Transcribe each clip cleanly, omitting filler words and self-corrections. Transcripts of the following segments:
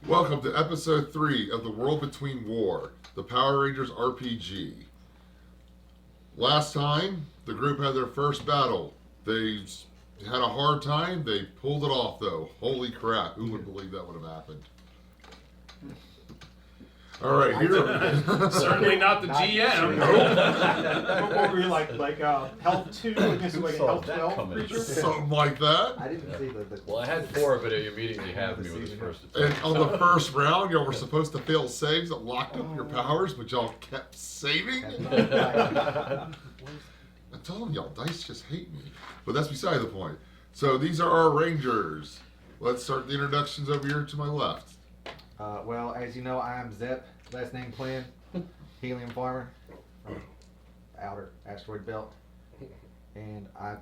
Welcome to episode 3 of The World Between War, the Power Rangers RPG. Last time, the group had their first battle. They had a hard time. They pulled it off, though. Holy crap, who would believe that would have happened? All right, here. Certainly not the GM. What were you like health 2 against like a health 12 creature? Something like that. I didn't see the. Well, I had 4, but it immediately had me with his first attack. And on the first round, y'all were supposed to fail saves that locked up your powers, but y'all kept saving. I'm telling y'all, dice just hate me. But that's beside the point. So these are our Rangers. Let's start the introductions over here to my left. Well, as you know, I am Zep, last name Quinn, helium farmer from outer asteroid belt, and I.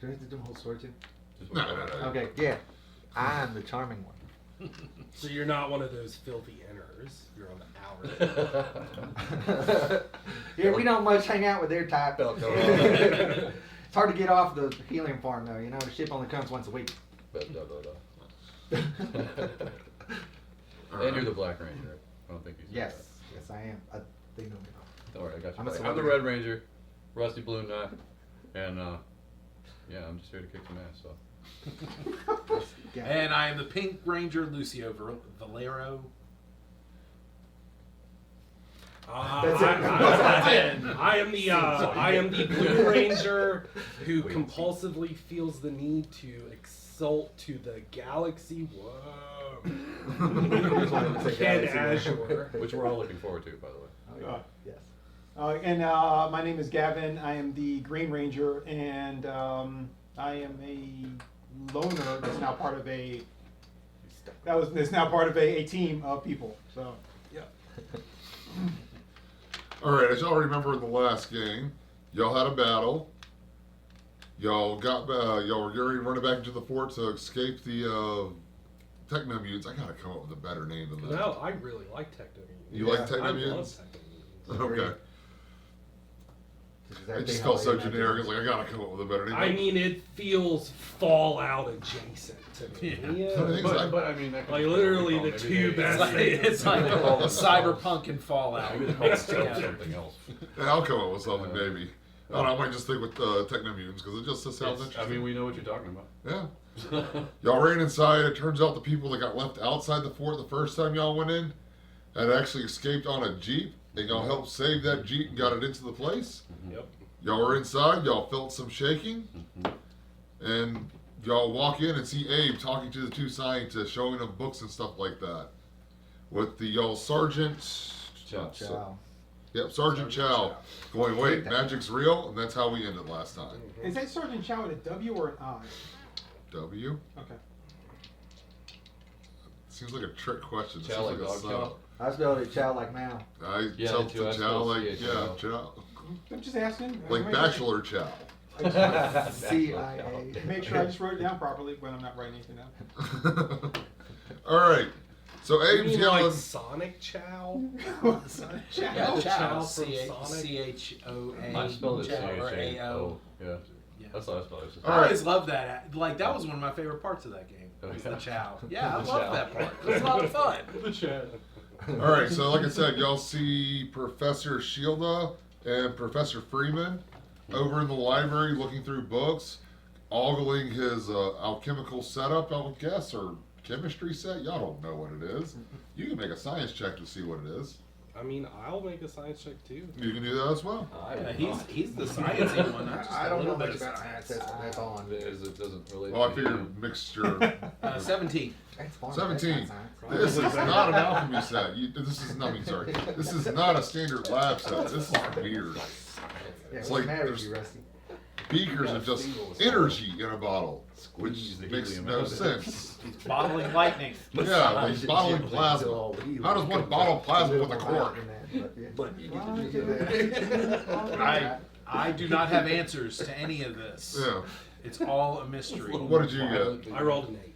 Do I have to do my whole story too? No. Okay, yeah, I'm the charming one. So you're not one of those filthy inners. You're on the outer. Yeah, we don't much hang out with their type. It's hard to get off the helium farm though. You know, the ship only comes once a week. And you're the Black Ranger. I don't think he's. Yes, I am. They know me. Don't worry, I got you. I'm a I'm the celebrity. Red Ranger, Rusty Balloon Knife, and yeah, I'm just here to kick some ass. So. Yeah. And I am the Pink Ranger, Lucio Valero. I am the Blue Ranger who compulsively feels the need to exalt to the galaxy. Whoa. Ken Azure. Which we're all looking forward to, by the way. Yes. And my name is Gaven. I am the Green Ranger, and I am a loner that's now part of that's now part of a team of people. So yeah. All right, as y'all remember in the last game, y'all had a battle. Y'all were running back into the fort to escape the Techno Mutants. I gotta come up with a better name than that. No, I really like Techno Mutants. You like I Techno love Mutants? Techno Mutants. Okay. It just felt so generic. It's like I gotta come up with a better name. I mean, it feels Fallout adjacent to me. Yeah. But I mean, that could Like be literally maybe the they- two best things. It's like Cyberpunk and Fallout Maybe they call it mixed together. something else. Yeah, I'll come up with something maybe. I don't know, I might just stick with Techno Mutants because it just sounds interesting. I mean, we know what you're talking about. Yeah. Y'all ran inside. It turns out the people that got left outside the fort the first time y'all went in had actually escaped on a Jeep. And y'all helped save that Jeep and got it into the place. Yep. Y'all were inside. Y'all felt some shaking. And y'all walk in and see Abe talking to the two scientists, showing them books and stuff like that. With the y'all Sergeant... Chow. Yep, Sergeant Chow. Going, wait, magic's real? And that's how we ended last time. Is that Sergeant Chow with a W or an I? W? Okay. Seems like a trick question. Chow Seems like like a dog sub. chow? I spelled it Chow like Mao. I Yeah, tell the two to S's Chow spelled like, C-H-O. yeah, Chow. I'm just asking. Like Bachelor Chow. CIA. Make sure I just wrote it down properly when I'm not writing anything down. All right. So You Abe's mean yelling. like Sonic Chow? Sonic Yeah, Chow. Chow. from Sonic. C-H-O-A. I spelled it Chow or C-H-A-O. A-O. Yeah. Yeah. That's all. That's all. It's just, All I right. always loved that. Like, that was one of my favorite parts of that game. Was the chow. Yeah, I love that part. It was a lot of fun. The chat. All right, so like I said, y'all see Professor Shielda and Professor Freeman over in the library looking through books, ogling his alchemical setup, I would guess, or chemistry set. Y'all don't know what it is. You can make a science check to see what it is. I mean, I'll make a science check too. You can do that as well. Yeah, he's the sciencey one. I'm just I a don't know little much bit. about science. That's all I'm doing. it doesn't relate. Well, I to figured you. mixture. 17. That's fine. 17. That's not This science. is not an alchemy set. This is, I mean, sorry. This is not a standard lab set. This is weird. Yeah, It's what's like the matter with there's you, Rusty? beakers of just energy in a bottle, which Squeeze the makes helium no out of it. sense. Bottling lightning. Yeah, like bottling plasma. How does one bottle plasma with a cork? But I do not have answers to any of this. Yeah. It's all a mystery. What did you get? I rolled an 8.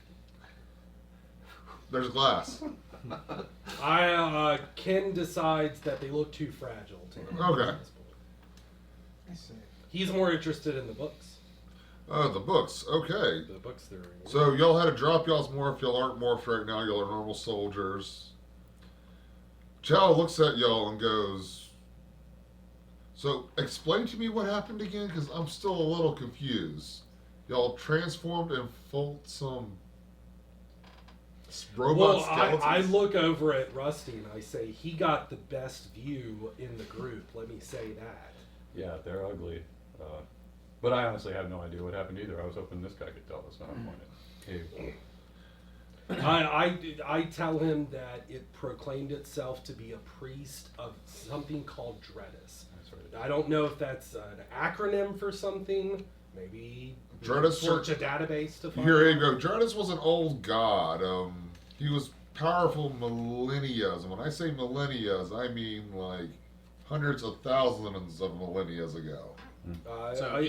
There's glass. Ken decides that they look too fragile to him. Okay. at this point. He's more interested in the books. The books. Okay. The books they're reading. So y'all had to drop y'all's morph. Y'all aren't morphed right now. Y'all are normal soldiers. Chow looks at y'all and goes, "So explain to me what happened again, because I'm still a little confused. Y'all transformed and fought some robot Well, skeletons." I look over at Rusty and I say, he got the best view in the group. Let me say that. Yeah, they're ugly. But I honestly have no idea what happened either. I was hoping this guy could tell us. Not pointed. Hey, I tell him that it proclaimed itself to be a priest of something called Dreadus. that's right. I don't know if that's an acronym for something. Maybe Dreadus search was- a database to find Here you out. go. Dreadus was an old god. He was powerful millennias. And when I say millennias, I mean like hundreds of thousands of millennias ago. So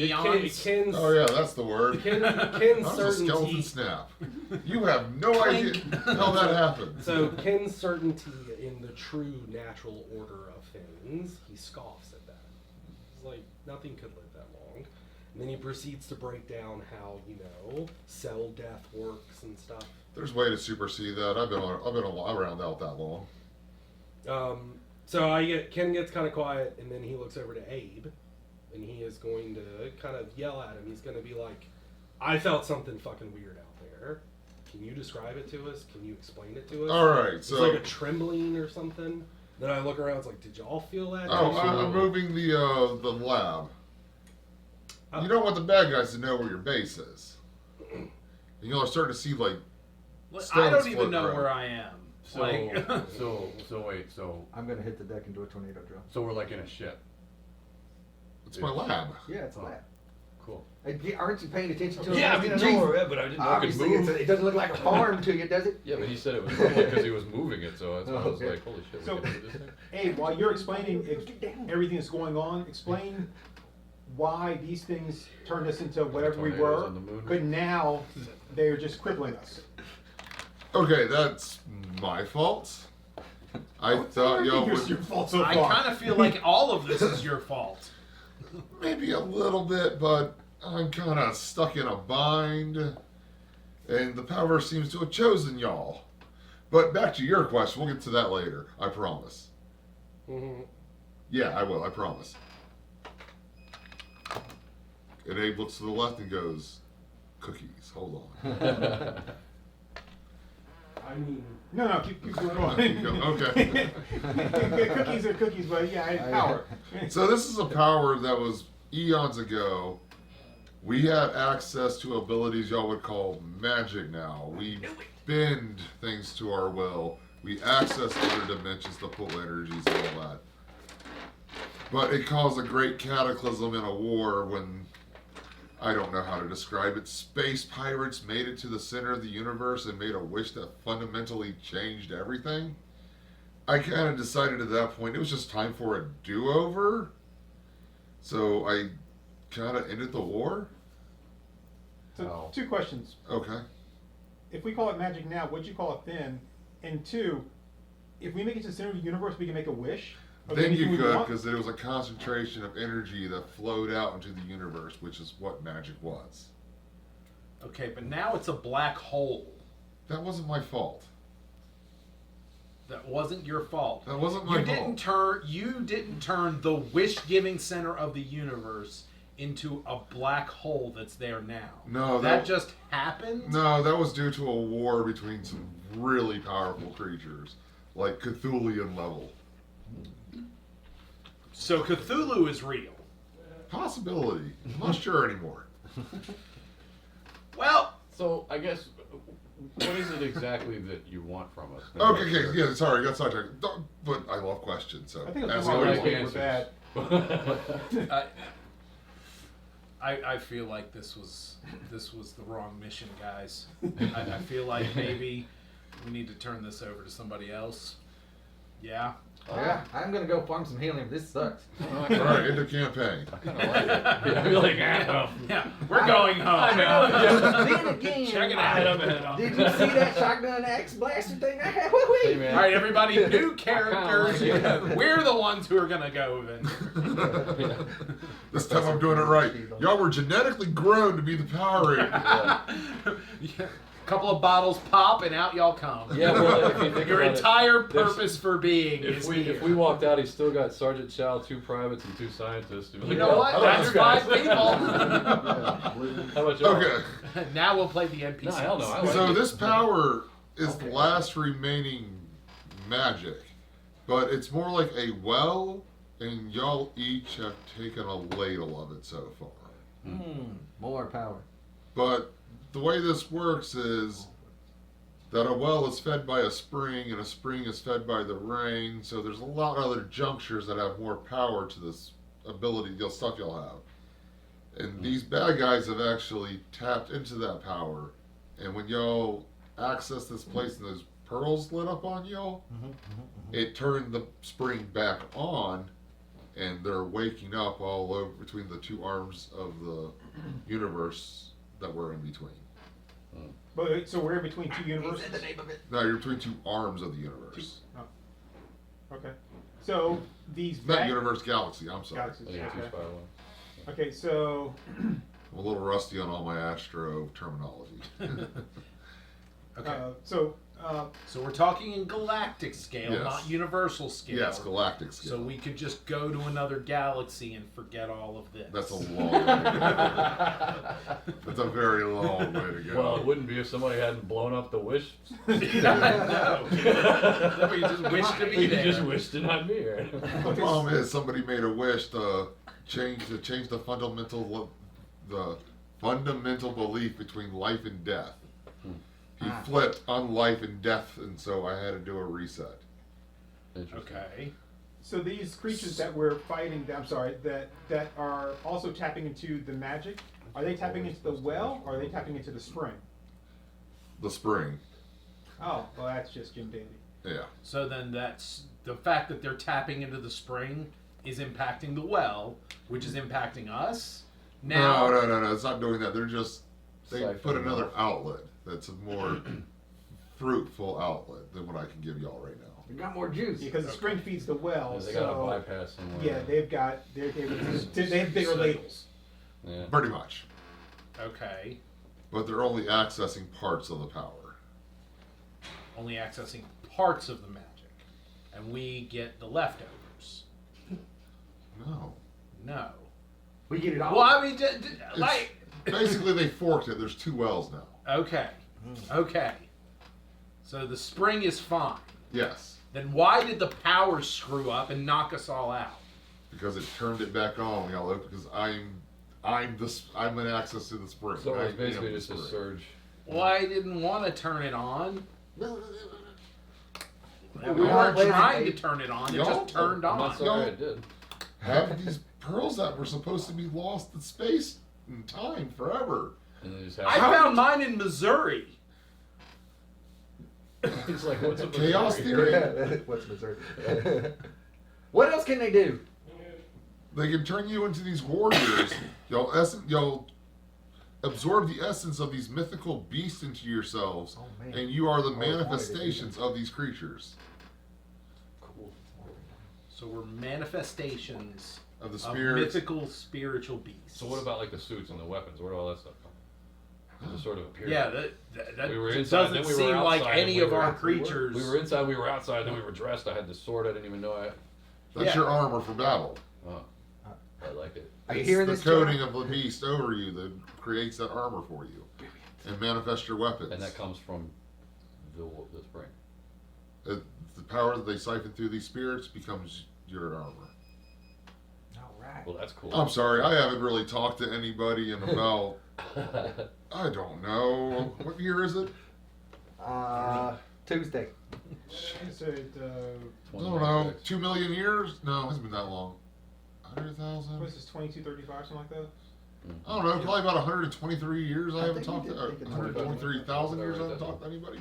Ken's, Oh yeah, that's the word. Ken's How does a skeleton certainty. snap? You have no idea how that happened. So Ken's certainty in the true natural order of things, he scoffs at that. He's like, nothing could live that long. And then he proceeds to break down how, cell death works and stuff. There's a way to supersede that. I've been around out that long. So Ken gets kind of quiet, and then he looks over to Abe, and he is going to kind of yell at him. He's going to be like, "I felt something fucking weird out there. Can you describe it to us? Can you explain it to us?" All right, It's so like a trembling or something. Then I look around. It's like, "Did y'all feel that?" oh, too?" I'm moving the lab. You don't want the bad guys to know where your base is. And you'll start to see like I don't stones even floating know around. where I am. So, I'm gonna hit the deck and do a tornado drill. so we're like in a ship. It's my lab. Yeah, it's a lab. Cool. Aren't you paying attention to it? Yeah, I mean, I know where we're at, but I didn't know it could Obviously, move. it doesn't look like a farm to you, does it? Yeah, but he said it was because he was moving it, so that's why I was Okay. like, holy shit, So- we can do this thing? Hey, while you're explaining everything that's going on, explain why these things turned us into whatever we Tornadoes were, on the moon. but now they're just crippling us. Okay, that's my fault. I thought y'all It's your would fault so I far. kind of feel like all of this is your fault. maybe a little bit, but I'm kind of stuck in a bind, and the power seems to have chosen y'all. But back to your question, we'll get to that later. I promise. Mhm. Yeah, I will. I promise. And Abe looks to the left and goes, "Cookies. Hold on." I mean, No, keep going on. Keep going, okay. Cookies are cookies, but yeah, I had power. So this is a power that was eons ago. We have access to abilities y'all would call magic now. We bend things to our will. We access other dimensions to pull energies and all that. But it caused a great cataclysm in a war when, I don't know how to describe it, space pirates made it to the center of the universe and made a wish that fundamentally changed everything. I kind of decided at that point it was just time for a do-over. So I kind of ended the war. So, two questions. Okay. If we call it magic now, what'd you call it then? And two, if we make it to the center of the universe, we can make a wish. of Then anything you we could, want? because it was a concentration of energy that flowed out into the universe, which is what magic was. Okay, but now it's a black hole. That wasn't my fault. That wasn't your fault. That wasn't my fault. You didn't turn the wish-giving center of the universe into a black hole that's there now. No, that just happened. No, that was due to a war between some really powerful creatures, like Cthulhian level. So Cthulhu is real. Possibility. I'm not sure anymore. Well, So I guess, what is it exactly that you want from us? Okay, yeah, sorry, I got sidetracked. But I love questions, so I think ask the me what wrong you people want. were bad. I feel like this was the wrong mission, guys. I feel like maybe we need to turn this over to somebody else. Yeah. Yeah, I'm gonna go farm some helium. This sucks. All right, into campaign. I kind of like it. Yeah, I'd be like, well. Yeah, we're going home. Then again, Check it out. did you see that shotgun axe blaster thing I had? Hey, Woo-wee. man. All right, everybody, new characters. like it. We're the ones who are gonna go then. This time I'm doing it right. Y'all were genetically grown to be the Power Rangers. Yeah. Couple of bottles pop and out y'all come. Yeah, well, if you think Your about it, entire there's- purpose for being If is we here. if we walked out, he's still got Sergeant Chow, 2 privates, and 2 scientists. To be You like, know "Oh, what? how That's about you guys?" 5 people. How about y'all? Okay, Now we'll play the NPCs. No, hell no. I like so it. this power is the last remaining magic, but it's more like a well, and y'all each have taken a ladle of it so far. More power. But the way this works is that a well is fed by a spring, and a spring is fed by the rain. So there's a lot of other junctures that have more power to this ability, stuff y'all have. And these bad guys have actually tapped into that power. And when y'all access this place and those pearls lit up on y'all, it turned the spring back on, and they're waking up all over between the 2 arms of the universe that we're in between. But wait, so we're in between 2 universes. The name of it. No, you're between 2 arms of the universe. Okay. So these Not bad universe, galaxy. I'm sorry. galaxies. I think 2 Okay. spiral lines. Okay, so I'm a little rusty on all my astro terminology. Okay. so So we're talking in galactic scale, Yes. not universal scale. Yes, galactic scale. So we could just go to another galaxy and forget all of this. That's a long way to go. That's a very long way to go. Well, it wouldn't be if somebody hadn't blown up the wish. No. We just wish to be You there. just wish to not be here. The problem is somebody made a wish to change the fundamental belief between life and death. He flipped on life and death, and so I had to do a reset. Interesting. Okay. so these creatures that we're fighting, I'm sorry, that are also tapping into the magic. Are they tapping into the well, or are they tapping into the spring? The spring. Oh, well, that's just Jim Daly. Yeah. So then that's the fact that they're tapping into the spring is impacting the well, which is impacting us. Now, No. It's not doing that. They Siphon put another off. outlet that's a more fruitful outlet than what I can give y'all right now. We got more juice. Because the spring feeds the well, Yeah, they so got a bypass somewhere. yeah, they have bigger ladles. Yeah. Pretty much. okay, But they're only accessing parts of the power. only accessing parts of the magic, and we get the leftovers. No. No. We get it all. Well, I mean, like, Basically, they forked it. There's 2 wells now. okay, okay. So the spring is fine. Yes. Then why did the power screw up and knock us all out? Because it turned it back on. We all because I'm in access to the spring. So I it's basically am the just a spring. surge. Well, I didn't want to turn it on. We we weren't weren't lazy, trying to babe. turn it on. It Y'all- just turned I'm on. not sorry I did. Have these pearls that were supposed to be lost in space and time forever. And they just I have found mine in Missouri. It's like, what's up with Chaos Missouri? theory. What's Missouri? What else can they do? They can turn you into these warriors. You'll absorb the essence of these mythical beasts into yourselves, Oh, man. and you are the I always wanted to do manifestations of these creatures. Cool. So we're manifestations of the of spirits. mythical spiritual beasts. So what about like the suits and the weapons? Where did all that stuff come from? It just sort of appeared. Yeah, that We were it inside, doesn't then we were seem like outside, any and we of were- our creatures. We were inside, we were outside, then we were dressed. I had the sword. I didn't even know I. That's Yeah. your armor for battle. Oh, I like it. Are you It's hearing the this, coating John? of the beast over you that creates that armor for you, and manifest your weapons. And that comes from the spring. The power that they siphon through these spirits becomes your armor. All right. Well, that's cool. I'm sorry, I haven't really talked to anybody in about, I don't know, what year is it? Tuesday. Is it, I don't know, 2 million years? No, it hasn't been that long. 100,000? what is this, 2235, something like that? I don't know, probably about 123 years I I haven't think talked you to, did think it's 123,000 years I haven't talked to anybody.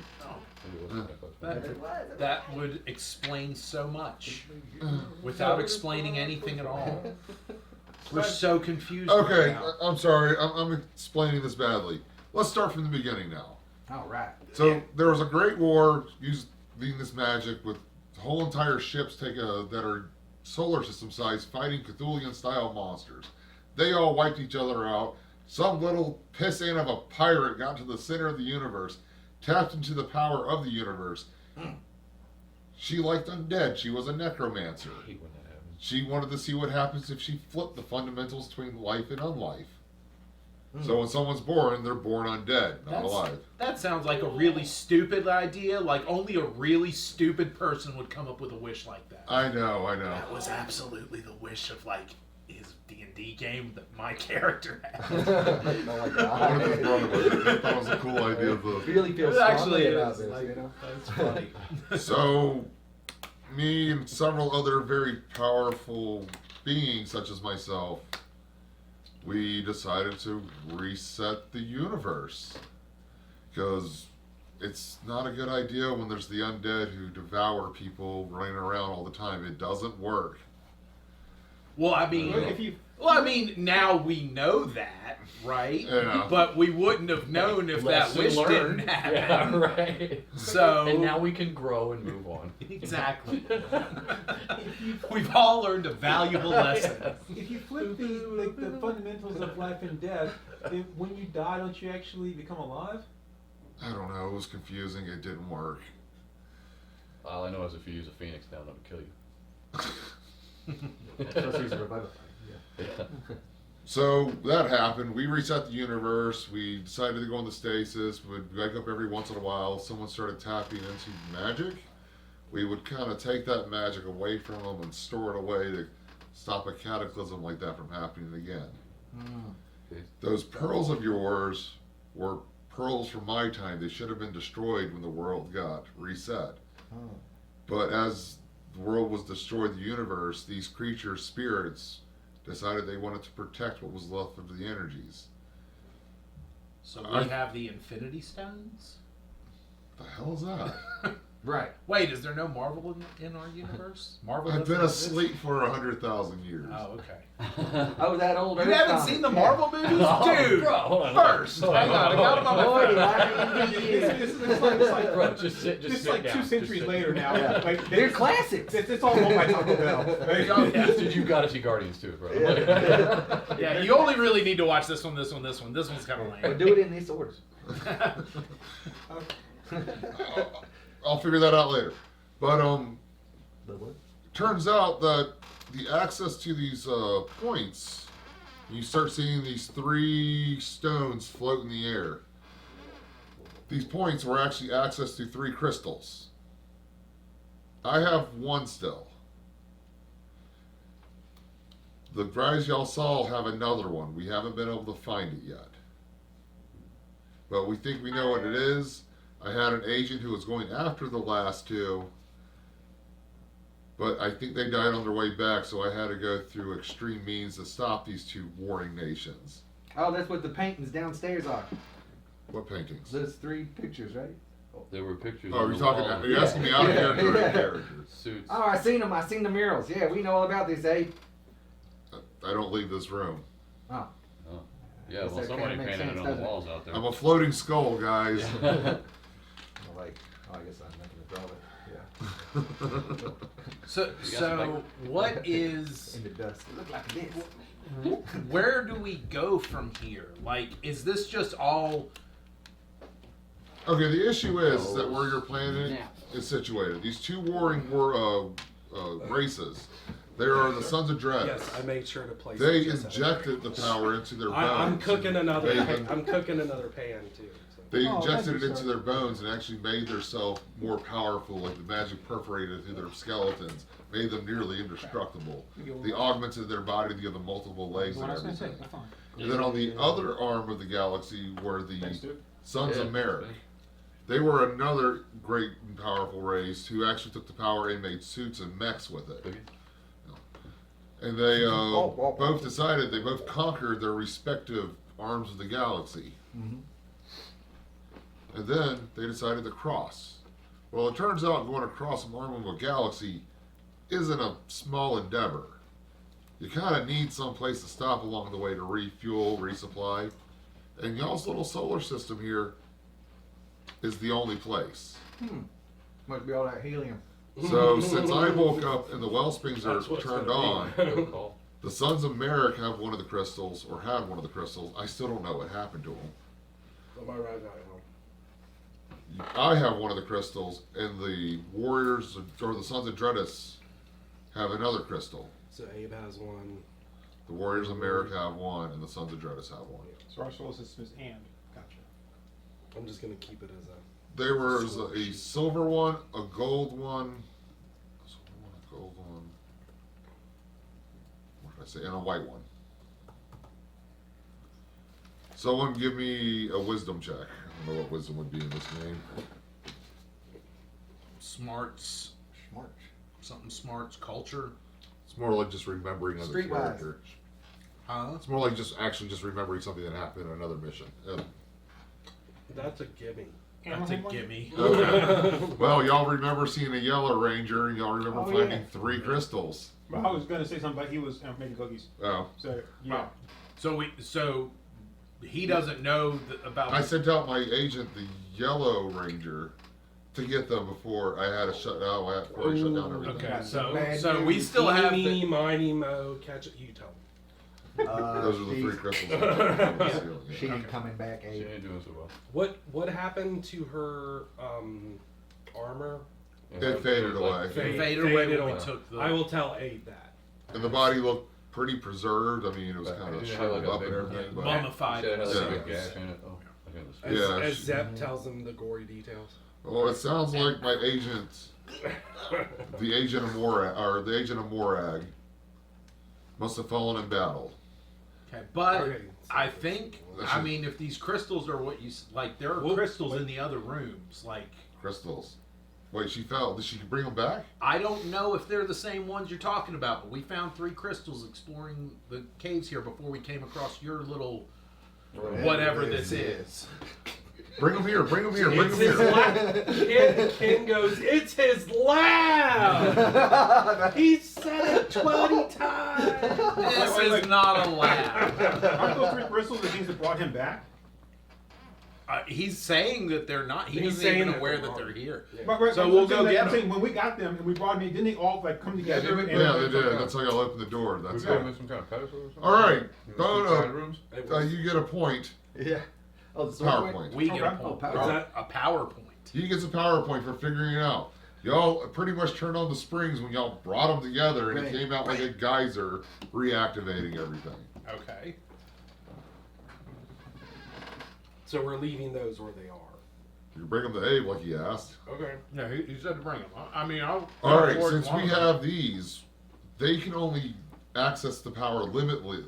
Maybe it wasn't that. That would explain so much without explaining anything at all. We're so confused. Okay, right now. I'm sorry, I'm explaining this badly. Let's start from the beginning now. All right. So there was a great war using this magic with whole entire ships that are solar system size fighting Cthulhian style monsters. They all wiped each other out. Some little pissant of a pirate got to the center of the universe, tapped into the power of the universe. She liked undead. She was a necromancer. I hate when that happens. She wanted to see what happens if she flipped the fundamentals between life and unlife. So when someone's born, they're born undead, not alive. That sounds like a really stupid idea. Like only a really stupid person would come up with a wish like that. I know. That was absolutely the wish of like his D&D game that my character had. Oh my I wanted to God. run with it. I thought it was a cool idea. Really feels It actually strongly about is. this, Like, you know? that's funny. So, me and several other very powerful beings, such as myself, we decided to reset the universe. Because it's not a good idea when there's the undead who devour people running around all the time. It doesn't work. Well, I mean, now we know that, right? Yeah. But we wouldn't have known if that Lesson wish learned. didn't happen. Yeah, right. So And now we can grow and move on. exactly. We've all learned a valuable lesson. If you flip the fundamentals of life and death, when you die, don't you actually become alive? I don't know. It was confusing. It didn't work. All I know is if you use a phoenix down, it'll kill you. Plus he's revivifying. Yeah. Yeah. So that happened. We reset the universe. We decided to go into stasis. We'd wake up every once in a while. Someone started tapping into magic. We would kind of take that magic away from them and store it away to stop a cataclysm like that from happening again. Okay. Those pearls of yours were pearls from my time. They should have been destroyed when the world got reset. Oh. But as the world was destroyed, the universe, these creatures, spirits, decided they wanted to protect what was left of the energies. So we have the Infinity Stones? The hell is that? Right. Wait, is there no Marvel in our universe? Marvel I've doesn't been exist? asleep for 100,000 years. Oh, okay. Oh, that old You Earth haven't comic. seen the Yeah. Marvel movies? Oh, Dude! bro, hold on. First! Hang on, I got them on my Boy, phone. It's like Bro, just sit it's sit like down. 2 Just centuries sit. later now. Yeah. Like, They're classics. It's all owned by Taco Bell. Right? Oh, yeah. Dude, you gotta see Guardians too, bro. Yeah. Yeah, you only really need to watch this one, this one, this one. This one's kind of Or lame. do it in these orders. I'll figure that out later. But The what? turns out that the access to these points, you start seeing these 3 stones float in the air. These points were actually accessed through 3 crystals. I have 1 still. The guys y'all saw have another one. We haven't been able to find it yet. But we think we know what it is. I had an agent who was going after the last 2. But I think they died on their way back, so I had to go through extreme means to stop these 2 warring nations. Oh, that's what the paintings downstairs are. What paintings? Those 3 pictures, right? There were pictures. Oh, on are you the talking? wall Are of you asking me out of Yeah. character or in Yeah. character? suits. Oh, I seen them. I seen the murals. Yeah, we know all about this, eh? I don't leave this room. Oh. Oh. Yeah, Guess well, that somebody kinda makes painted sense, it on doesn't the it? walls out there. I'm a floating skull, guys. Like, oh, I guess I'm not gonna draw it. Yeah. So what is? In the dust. It looked like this. Where do we go from here? Like, is this just all? Okay, the issue is that where your planet is situated. These two warring races. They are the Sons of Dread. Yes, I made sure to place. They it just injected the power into their bones. I'm cooking another. Made them- I'm cooking another pan too. So. They Oh, injected thank it you, into sir. their bones and actually made themselves more powerful, like the magic perforated through their skeletons, made them nearly indestructible. They augmented their body to give them multiple legs and What I was gonna say, everything. that's fine. And then on the other arm of the galaxy were the Thanks, dude. Sons of Yeah. Merrick. They were another great and powerful race who actually took the power and made suits and mechs with it. And they both decided, they both conquered their respective arms of the galaxy. Mhm. And then they decided to cross. Well, it turns out going across an arm of a galaxy isn't a small endeavor. You kind of need some place to stop along the way to refuel, resupply. And y'all's little solar system here is the only place. Must be all that helium. So since I woke up and the well springs are That's what's turned gonna be on, my call. the Sons of Merrick have one of the crystals, or had one of the crystals. I still don't know what happened to them. Am I right now? I have one of the crystals, and the Warriors, or the Sons of Dreadus, have another crystal. So Abe has one. The Warriors of Merrick have one, and the Sons of Dreadus have one. So our solar system is and. Gotcha. I'm just gonna keep it as a. There was a silver one, a gold one, a gold one, what did I say, and a white one. Someone give me a wisdom check. I don't know what wisdom would be in this game. Smarts, Smart. something smarts, culture. It's more like just remembering another Streetwise. character. Huh? It's more like just actually just remembering something that happened in another mission. That's a gimme. That's a gimme. Okay. Well, y'all remember seeing a yellow ranger, and y'all remember Oh, finding yeah. 3 crystals. Well, I was gonna say something, but he was making cookies. Oh. So yeah. So he doesn't know about. I sent out my agent, the yellow ranger, to get them before I had to shut down. Before I shut down everything. Okay, Bad so we news. still have Meeny, the. miny, mo, catch it. You tell me. Those are the 3 she's- crystals. on the ceiling, yeah. She ain't coming back, She Abe. ain't doing so well. What happened to her armor? It faded away. Faded away when we took the. I will tell Abe that. And the body looked pretty preserved. I mean, it was But kind of it had shriveled like a up and bigger- everything. But Mummified. She had like Yeah. a big gash in it. Oh, I got this. As, Yeah, as she- Zep tells him the gory details. well, it sounds like my agent, the agent of Morag, must have fallen in battle. Okay, but Okay, I think I mean if these crystals are what you like, there are Well, crystals in the other rooms. Like Crystals. Wait, she fell. Did she bring them back? I don't know if they're the same ones you're talking about, but we found 3 crystals exploring the caves here before we came across your little whatever this is. Bring them here. Bring them here. Bring It's them his here. lab. Ken goes, it's his lab! He said it 20 times! This is not a lab. Aren't those 3 crystals the things that brought him back? He's saying that they're not. He He's isn't saying even that aware they're that they're wrong. here. Yeah. Right, So I'm we'll saying go that- get I'm them. saying when we got them and we brought them, didn't they all like come together? they did. and- Yeah, they did. That's how y'all opened the door. That's We got it. some kind of pedestal or something? All right, You know, Bono. some side rooms? It was- You get a point. Yeah. Oh, the sword PowerPoint. We get a, Oh, point. power. a PowerPoint. You get a PowerPoint for figuring it out. Y'all pretty much turned on the springs when y'all brought them together, and Right. it came out like a geyser, reactivating everything. Okay. So we're leaving those where they are. You bring them to Abe like he asked. Okay. No, he said to bring them. I mean, I'll. All right, since we have these, they can only access the power limitedly.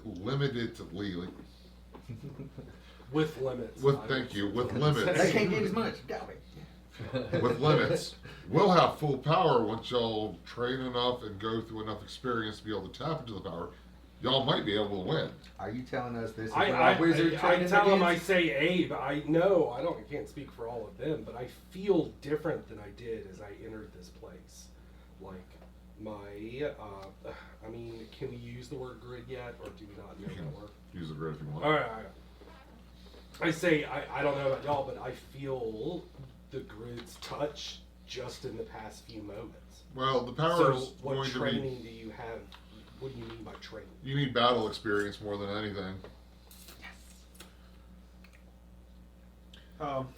With limits. With thank you, with limits. They can't get as much. Got me. With limits. We'll have full power once y'all train enough and go through enough experience to be able to tap into the power. Y'all might be able to win. Are you telling us this is I what our wizard I training tell him, I begins? say Abe. I know I can't speak for all of them, but I feel different than I did as I entered this place. Like my, I mean, can we use the word grid yet, or do we not know that word? Use the grid if you want. All right. I say I don't know about y'all, but I feel the grid's touch just in the past few moments. Well, the power So is what going to training be. do you have? What do you mean by training? You need battle experience more than anything.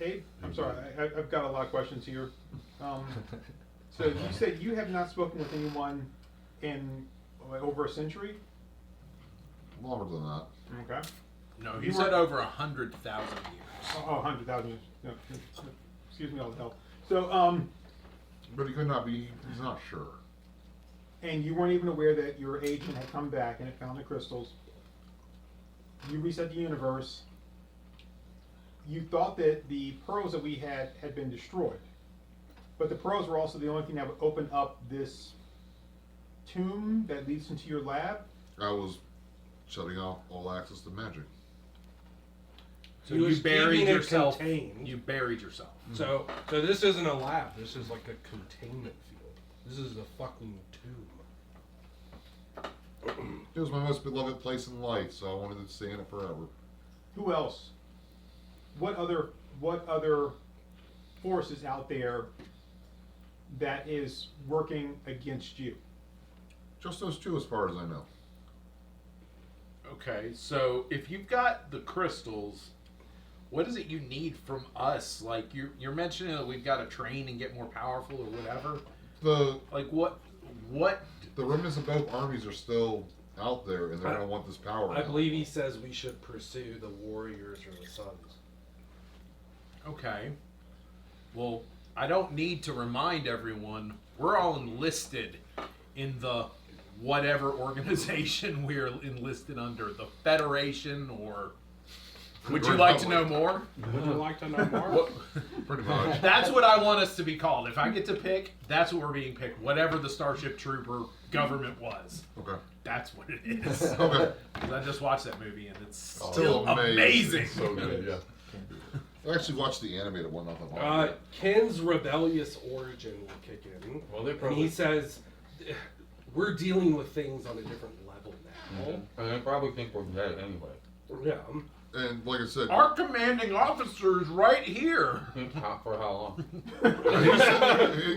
Abe, I'm sorry, I've got a lot of questions here. So you said you have not spoken with anyone in over a century? Longer than that. Okay. No, You he were- said over 100,000 years. Oh, 100,000 years. No, excuse me, all the help. So, But he could not be. He's not sure. and you weren't even aware that your agent had come back and had found the crystals. You reset the universe. You thought that the pearls that we had been destroyed. But the pearls were also the only thing that would open up this tomb that leads into your lab. I was shutting off all access to magic. So He you was buried keeping it yourself. contained. You buried yourself. So this isn't a lab. This is like a containment field. This is a fucking tomb. It was my most beloved place in life, so I wanted to stay in it forever. Who else? What other force is out there that is working against you? Just those two, as far as I know. Okay, so if you've got the crystals, what is it you need from us? Like you're mentioning that we've got to train and get more powerful or whatever. Like what? The remnants of both armies are still out there, and they're gonna want this power. I now. believe he says we should pursue the warriors or the sons. Okay. Well, I don't need to remind everyone we're all enlisted in the whatever organization we're enlisted under, the Federation or. Would you like to know more? Would you like to know more? Pretty much. That's what I want us to be called. If I get to pick, that's what we're being picked. Whatever the Starship Trooper government was. Okay. That's what it is. Okay. 'Cause I just watched that movie and it's Still still amazing. It's so good, yeah. I actually watched the animated one not that long ago. Ken's rebellious origin will kick in. Well, they And probably. he says, we're dealing with things on a different level now. And they probably think we're dead anyway. Yeah. And like I said, Our commanding officer is right here. For how long?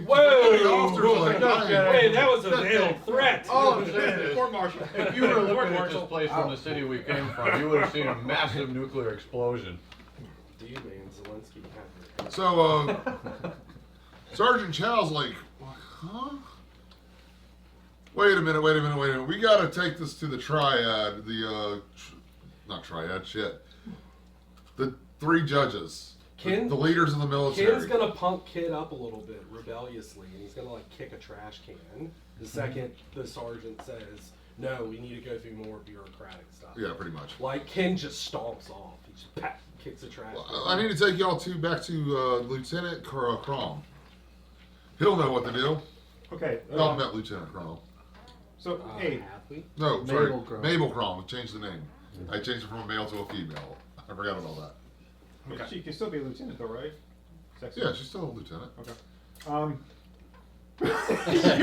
Whoa! Like, Wait, that was a veiled threat. Oh, shit. Court martial. If you were looking at this place from the city we came from, you would have seen a massive nuclear explosion. Dude, man, Zelensky had it. so Sergeant Chow's like, huh? Wait a minute. We gotta take this to the triad, not triad, shit. The three judges. The leaders of the military. Ken's gonna punk Kid up a little bit rebelliously, and he's gonna like kick a trash can. The second the sergeant says, "No, we need to go through more bureaucratic stuff." Yeah, pretty much. Like Ken just stomps off. He just kicks a trash can. I need to take y'all back to Lieutenant Crom. He'll know what to do. Okay. Y'all met Lieutenant Crom. So, Have hey, we? No, sorry, Mabel Crom. Mabel Crom. We changed the name. I changed it from a male to a female. I forgot about that. she can still be a lieutenant, though, right? Sexy. Yeah, she's still a lieutenant. Okay. You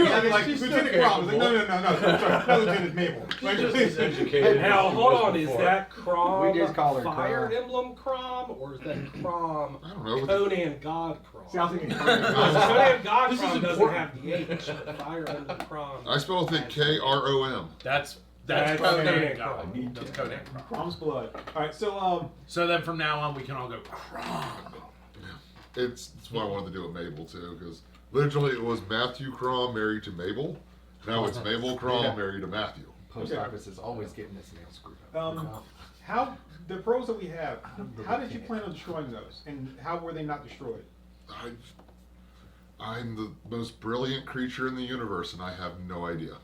were like Lieutenant Crom. I was like, no. Sorry, not Lieutenant Mabel. Like, please. Educated. Now, hold on. Is that Crom We just call her Fire Crom. Emblem Crom, or is that Crom I don't know. Conan God Crom? See, I was thinking Conan God This is Crom doesn't important. have the H, but Fire Emblem Crom. I spelled it Krom. That's That's Conan Conan God. Crom. That's Conan Crom. Crom's blood. All right, so So then from now on we can all go Crom. It's why I wanted to do it Mabel too, because literally it was Matthew Crom married to Mabel. Now it's Mabel Crom Yeah. married to Matthew. Post office is always getting this nail screwed up. how the pearls that we have? How did you plan on destroying those, and how were they not destroyed? I'm the most brilliant creature in the universe, and I have no idea.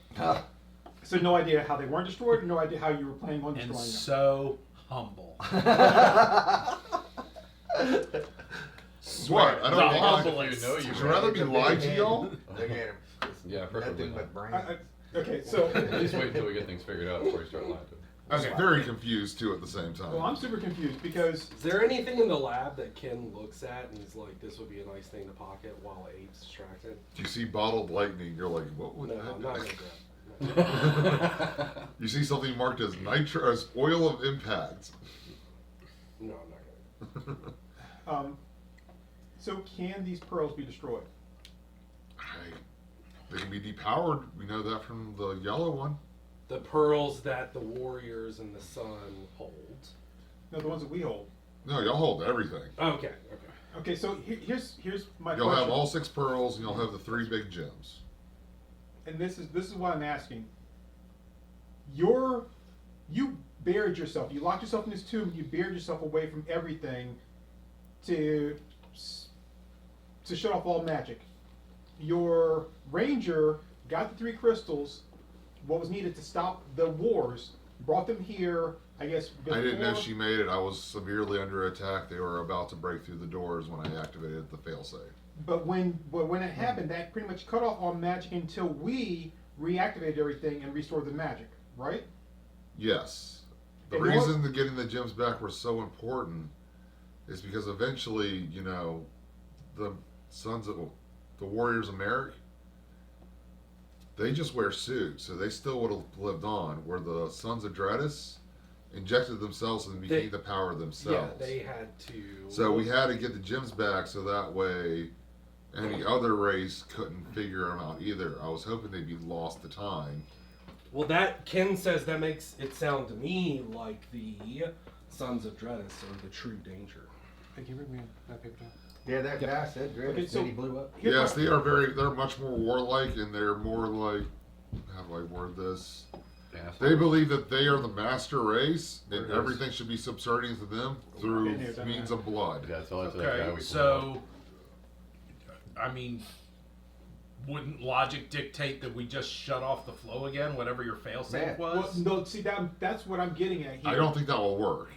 So no idea how they weren't destroyed, no idea how you were planning on And destroying them. so humble. What? I The don't know. humblest. You know you Would you rather be lied to y'all? Look at him. Yeah, preferably Nothing not. but brain. Okay, so Just wait until we get things figured out before you start lying to them. I was very confused too at the same time. well, I'm super confused because Is there anything in the lab that Ken looks at and he's like, this would be a nice thing to pocket while Abe's distracted? You see bottled lightning, you're like, what would No, that I'm not be? gonna do that. You see something marked as as oil of impact. No, I'm not gonna. so can these pearls be destroyed? They can be depowered. We know that from the yellow one. The pearls that the warriors and the sun hold. No, the ones that we hold. No, y'all hold everything. Okay. Okay, so here's my You'll question. have all 6 pearls, and you'll have the 3 big gems. And this is what I'm asking. You buried yourself. You locked yourself in this tomb. You buried yourself away from everything to shut off all magic. Your ranger got the 3 crystals, what was needed to stop the wars, brought them here, I guess. I didn't know she made it. I was severely under attack. They were about to break through the doors when I activated the failsafe. But when it happened, that pretty much cut off all magic until we reactivated everything and restored the magic, right? Yes. The And reason that getting the gems back were so important is because eventually, the sons of the warriors of Merrick, they just wear suits, so they still would have lived on. Where the sons of Dreadis injected themselves and became the power themselves. Yeah, they had to. So we had to get the gems back so that way any other race couldn't figure them out either. I was hoping they'd be lost to time. Well, that Ken says that makes it sound to me like the sons of Dreadis are the true danger. Hey, can you bring me that paper down? Yeah, that guy said Dread. Okay, so- he blew up. Here's Yes, my- they're much more warlike, and they're more like, how do I word this? Assholes. They believe that they are the master race, and There it is. everything should be subservient to them through Been there, done means that. of blood. Yeah, tell it to that guy Okay, we so, I mean, wouldn't logic dictate that we just shut off the flow again, whatever your failsafe Man. Well, was? no, see that's what I'm getting at here. I don't think that will work.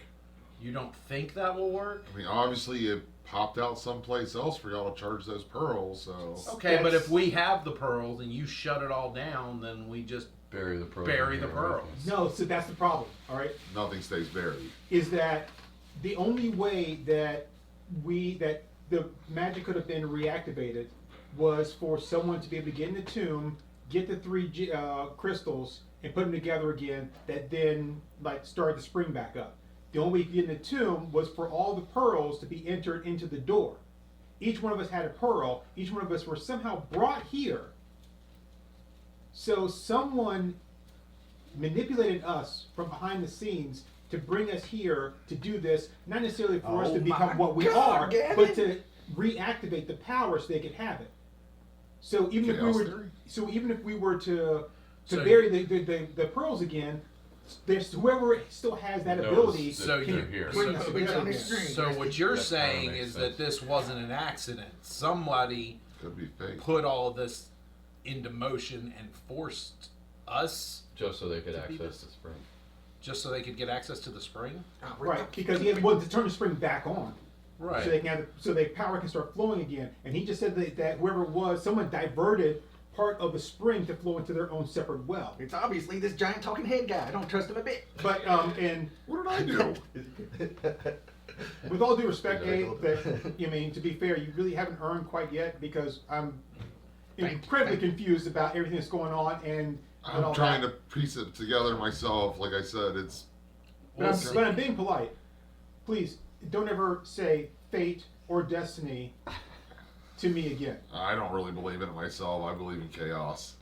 You don't think that will work? I mean, obviously it popped out someplace else for y'all to charge those pearls, so... Okay, but That's- if we have the pearls and you shut it all down, then we just bury the pearls. bury in the here. pearls. No, so that's the problem. All right. Nothing stays buried. Is that the only way that the magic could have been reactivated was for someone to be able to get in the tomb, get the 3 crystals, and put them together again. That then started the spring back up. The only way to get in the tomb was for all the pearls to be entered into the door. Each one of us had a pearl. Each one of us were somehow brought here. So someone manipulated us from behind the scenes to bring us here to do this, not necessarily for us Oh to become my what we God, are, Gaven. but to reactivate the power so they could have it. So even Chaos if we were to So- bury the pearls again, there's whoever still has that Knows ability that So can they're here. bring So- us But together on the again. screen. So what you're That kinda saying makes is sense. that this wasn't an accident. Somebody Could be fake. put all of this into motion and forced us Just so they could To be access this- the spring. just so they could get access to the spring? Right, because he wanted to turn the spring back on. Right. So they can so the power can start flowing again. And he just said that whoever it was, someone diverted part of the spring to flow into their own separate well. It's obviously this giant talking head guy. I don't trust him a bit. But and What did I do? with all due respect, Gabe, to be fair, you really haven't earned quite yet because I'm incredibly confused about everything that's going on and I'm all trying that. to piece it together myself. Like I said, it's... But I'm being polite. Please don't ever say fate or destiny to me again. I don't really believe in it myself. I believe in chaos.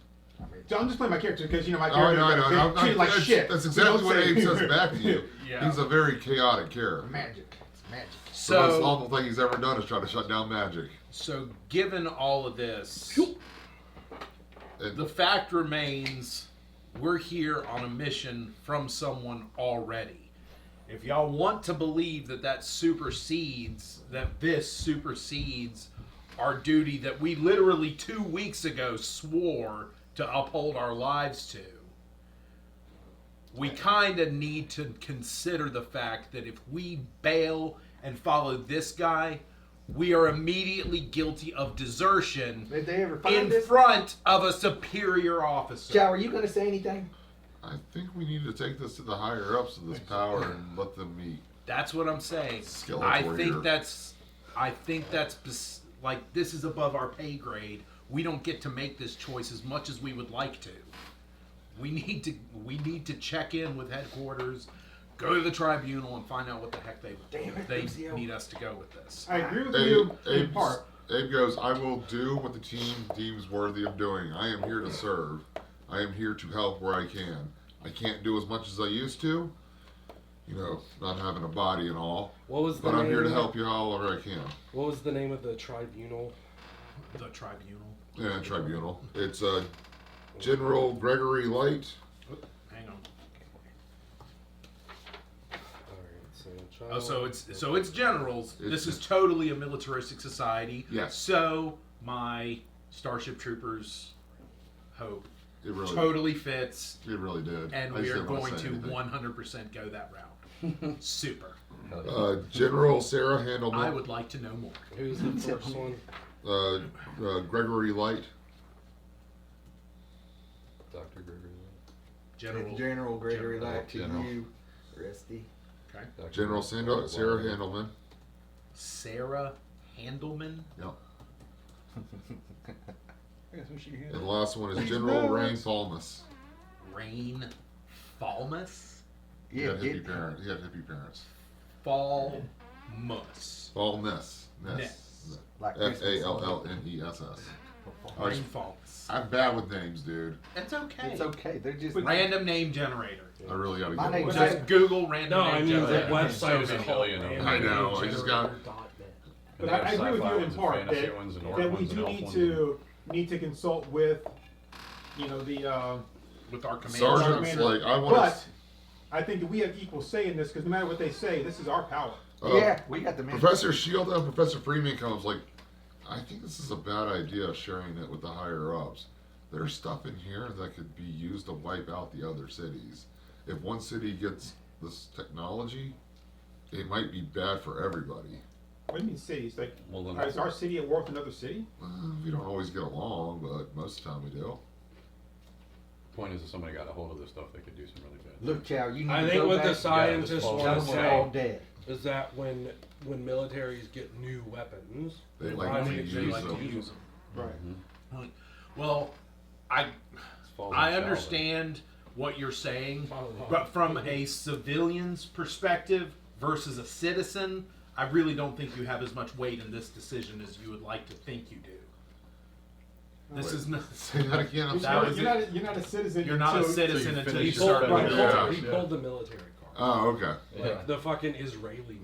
So I'm just playing my character because my Oh, character I know. is treated like that's, shit. That's So exactly don't what say- Abe says back to you. Yeah. He's a very chaotic character. Magic. It's magic. The most So, awful thing he's ever done is try to shut down magic. so given all of this, And the fact remains we're here on a mission from someone already. If y'all want to believe that this supersedes our duty that we literally 2 weeks ago swore to uphold our lives to, we kind of need to consider the fact that if we bail and follow this guy, we are immediately guilty of desertion Did they ever find in this? front of a superior officer. Joe, are you going to say anything? I think we need to take this to the higher ups of this power and let them meet. That's what I'm saying. Skeletor I here. think that's like this is above our pay grade. We don't get to make this choice as much as we would like to. We need to check in with headquarters, go to the tribunal, and find out what the heck they Damn it, they Lucio. need us to go with this. I agree with Abe, you in Abe's, part. Abe goes, I will do what the team deems worthy of doing. I am here to serve. I am here to help where I can. I can't do as much as I used to, you know, not having a body and all. What was the But I'm here to name- help you however I can. What was the name of the tribunal? The tribunal. Yeah, tribunal. It's General Gregory Light. Hang on. Alright, So it's generals. This is totally a militaristic society. Yes. So my Starship Troopers hope It really, totally fits, it really did. and I we just are didn't wanna going say to anything. 100% go that route. Super. General Sarah Handelman. I would like to know more. who's the first one? Gregory Light. Dr. Gregory. General Gregory General. Light to General. you, Rusty. Okay. Dr. General Gregory. Sarah Handelman. Sarah Handelman. Yep. I guess we should hear And the that. last one is General Rain Falmus. Rain Falmus. He Yeah, had hippie parents. He had hippie parents. Falmus. Falness. Ness. like Fallness. Rain Falmus. I'm bad with names, dude. It's okay. It's okay. They're just Random name generator. I really gotta My get name one. Just Google random No, I name mean the generator. website is So called million of them. I know, I just got- randomgenerator.net. But I agree with you in part that we do need to consult with, you know, the. With our command. Sergeant's Commander. like, I want But I think that we have equal say in this because no matter what they say, this is our power. yeah, we got the man. Professor Shield and Professor Freeman comes like, I think this is a bad idea sharing it with the higher ups. There's stuff in here that could be used to wipe out the other cities. If one city gets this technology, it might be bad for everybody. What do you mean cities? Like, Well, then- is our city at war with another city? We don't always get along, but most of the time we do. Point is, if somebody got a hold of this stuff, they could do some really bad. Look, Chow, you need I to think go what back. the scientists just want Tell to them we're all say dead. is that when militaries get new weapons, They they like to use use like to them. use them. Right. Well, I Falls I in salvo. understand what you're saying, Oh, but from a civilian's perspective versus a citizen, I really don't think you have as much weight in this decision as you would like to think you do. This is not. Say that again. I'm That sorry. was You're not a citizen. You're not a until- citizen you until finish you your start. Right, a Yeah. he pulled the military card. Oh, okay. Like the fucking Israeli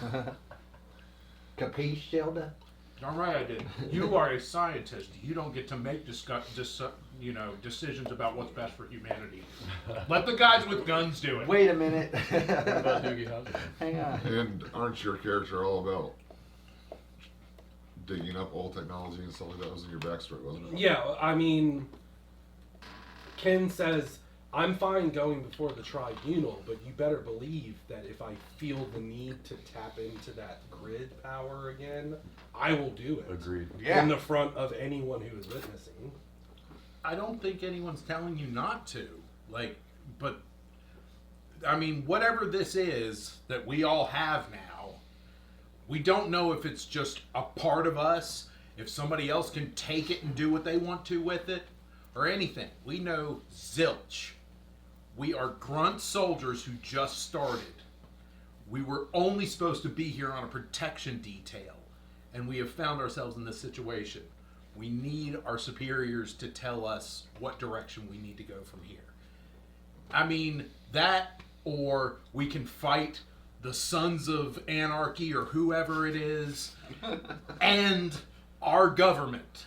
military. Capiche, Sheldon? All right, I did. You are a scientist. You don't get to make decisions about what's best for humanity. Let the guys with guns do it. Wait a minute. What about Doogie Howser? Hang on. And aren't your character all about digging up old technology and stuff like that? That was in your backstory, wasn't it? Yeah, I mean, Ken says, I'm fine going before the tribunal, but you better believe that if I feel the need to tap into that grid power again, I will do it. Agreed. In the front of anyone who is witnessing. I don't think anyone's telling you not to. But I mean, whatever this is that we all have now, we don't know if it's just a part of us, if somebody else can take it and do what they want to with it, or anything. We know zilch. We are grunt soldiers who just started. We were only supposed to be here on a protection detail, and we have found ourselves in this situation. We need our superiors to tell us what direction we need to go from here. I mean, that, or we can fight the Sons of Anarchy or whoever it is, and our government.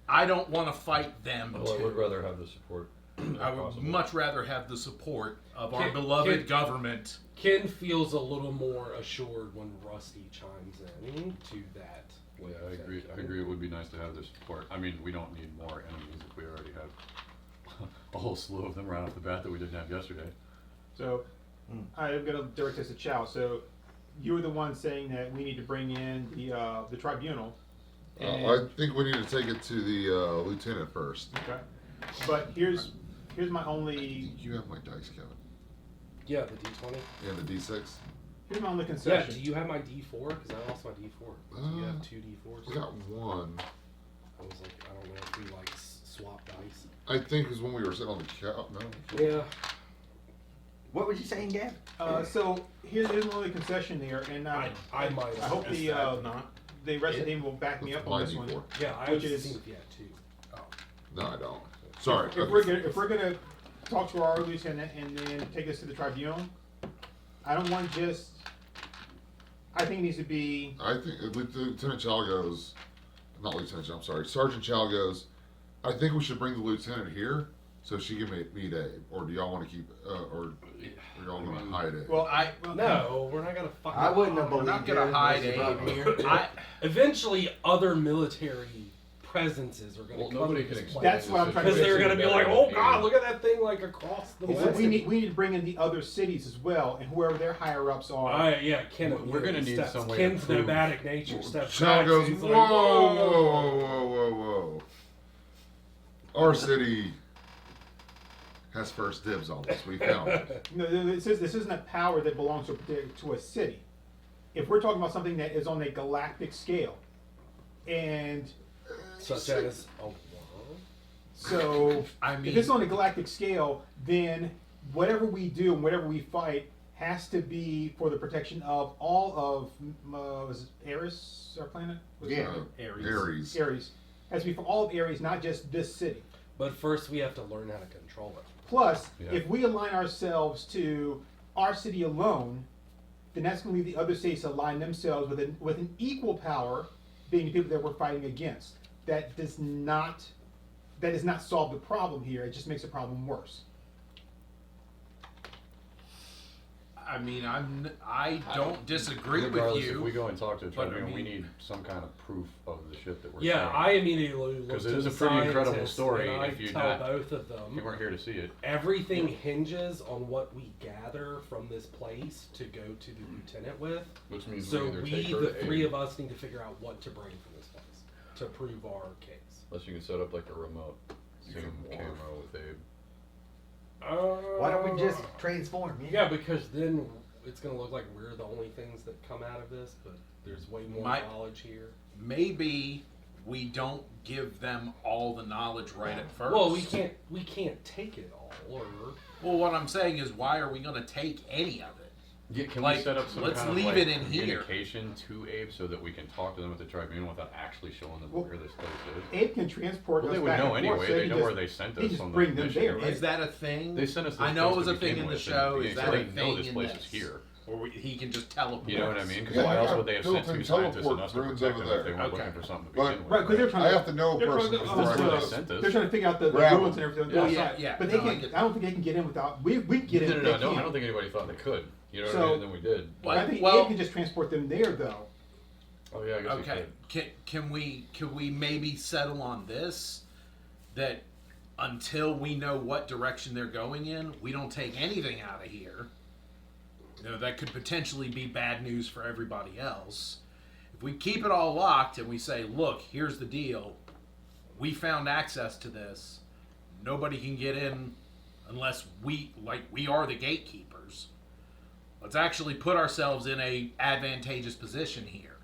I don't want to fight them Well, I would too. rather have the support. I would possible. much rather have the support of our Can- beloved can- government. Ken feels a little more assured when Rusty chimes in to that. Yeah, I agree. I agree. It would be nice to have their support. I mean, we don't need more enemies if we already have a whole slew of them right off the bat that we didn't have yesterday. So I'm gonna direct this to Chow. So you were the one saying that we need to bring in the tribunal. I think we need to take it to the lieutenant first. Okay. But here's my only You have my dice, Kevin. Yeah, the D20. And the D6. here's my only Yeah, concession. do you have my D4? Because I lost my D4. Do you have two D4s? We got one. I was like, I don't know if we like swap dice. I think it was when we were sitting on the couch. No. Yeah. What was you saying, Gab? So here's my only concession there, and I might I hope have the missed Not. the rest of the team will back me up on this one. 94. Yeah, I Which was is- thinking yeah too. Oh. No, I don't. Sorry. If we're gonna talk to our lieutenant and then take this to the tribunal, I don't want just. I think it needs to be. I think Lieutenant Chow goes, not Lieutenant Chow, I'm sorry, Sergeant Chow goes, I think we should bring the lieutenant here so she can meet Abe. Or do y'all want to keep, or are y'all going to hide Abe? Well, No, we're not gonna fucking. I wouldn't have We're not believed gonna it hide unless you brought me Abe. here. Eventually, other military presences are gonna Well, come nobody to can this explain. place. That's what I'm trying to Because say. they're gonna be like, oh god, look at that thing like across the So west. we need to bring in the other cities as well, and whoever their higher ups are. Yeah, Ken. We're gonna he need steps. some way to Ken's prove- nomadic nature steps Chow back. goes, He's whoa, like, whoa. Our city has first dibs on this. We found it. No, this isn't a power that belongs to a city. If we're talking about something that is on a galactic scale, and Such as a world. so I mean, if it's on a galactic scale, then whatever we do and whatever we fight has to be for the protection of all of was it Ares, our planet? Was it Yeah. Ares. Ares. Has to be for all of Ares, not just this city. But first, we have to learn how to control it. Plus, Yeah. if we align ourselves to our city alone, then that's going to leave the other states to align themselves with an equal power, being the people that we're fighting against. That does not solve the problem here. It just makes the problem worse. I mean, I don't disagree with Regardless, you. if we go and talk to the but I tribunal, we mean- need some kind of proof of the shit that we're Yeah, saying. I immediately looked 'Cause to it is the a pretty incredible scientists, story, and and I if you're tell not- both of You them, weren't here to see it. everything hinges on what we gather from this place to go to the lieutenant with. Which means So we either we, take her the to three Abe, of us, need to figure out what to bring from this place to prove our case. unless you can set up like a remote Zoom can camera with Abe. Why don't we just transform? Yeah, because then it's gonna look like we're the only things that come out of this, but there's way more My- knowledge here. Maybe we don't give them all the knowledge right at first. Well, we can't take it all, or Well, what I'm saying is, why are we going to take any of it? Yeah, can Like, we set up some let's kind of leave like it in here. communication to Abe so that we can talk to them at the tribunal without actually showing them Well, where this place is? Abe can transport Well, us they would back know and forth, anyway. so They he know just- where they sent he us just on the bring them mission. there, right? Is that a thing? They sent us this I know it place was to a thing begin in the with show. and Is so that they a know thing this in place this? is here. Or he can just teleport. You know what I mean? Because Yeah, why I else have would they have sent built-in two scientists and teleport us to rooms protect over them if they there. weren't Okay. looking for something to But- begin with? Right, because they're trying I to. have to know a they're person trying to- before I That's where go. they sent us. They're trying to figure out the Grab ruins them. and everything. Yeah, outside. yeah, But they no, I can. get I don't think they can get in without. We can get in. No, they no, no, can't. I don't think anybody thought they could. You know what So- I mean? And then we did. But I think Well- Abe can just transport them there, though. Oh yeah, I guess Okay. Can we maybe settle on this? That until we know what direction they're going in, we don't take anything out of here. You know, that could potentially be bad news for everybody else. If we keep it all locked and we say, look, here's the deal. We found access to this. Nobody can get in unless we are the gatekeepers. Let's actually put ourselves in a advantageous position here.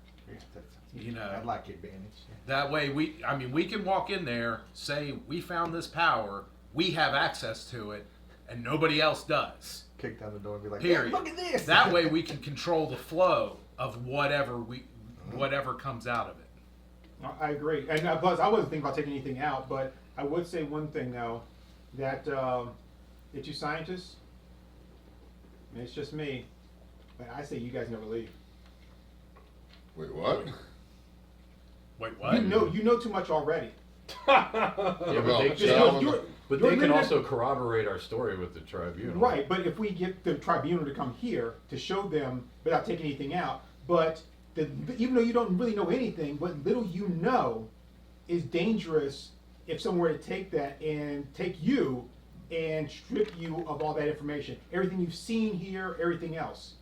You know. I'd like advantage. That way we can walk in there, say we found this power, we have access to it, and nobody else does. Kick down the door and be like, Period. "Hey, look at this." That way we can control the flow of whatever comes out of it. I agree. And plus, I wasn't thinking about taking anything out, but I would say one thing though, that the two scientists, I mean, it's just me, but I say you guys never leave. Wait, what? Wait, what? You know too much already. Yeah, Well, but they, Chow- you're- but you're they can limited- also corroborate our story with the tribunal. Right, but if we get the tribunal to come here to show them without taking anything out, but even though you don't really know anything, what little you know is dangerous if someone were to take that and take you and strip you of all that information. Everything you've seen here, everything else.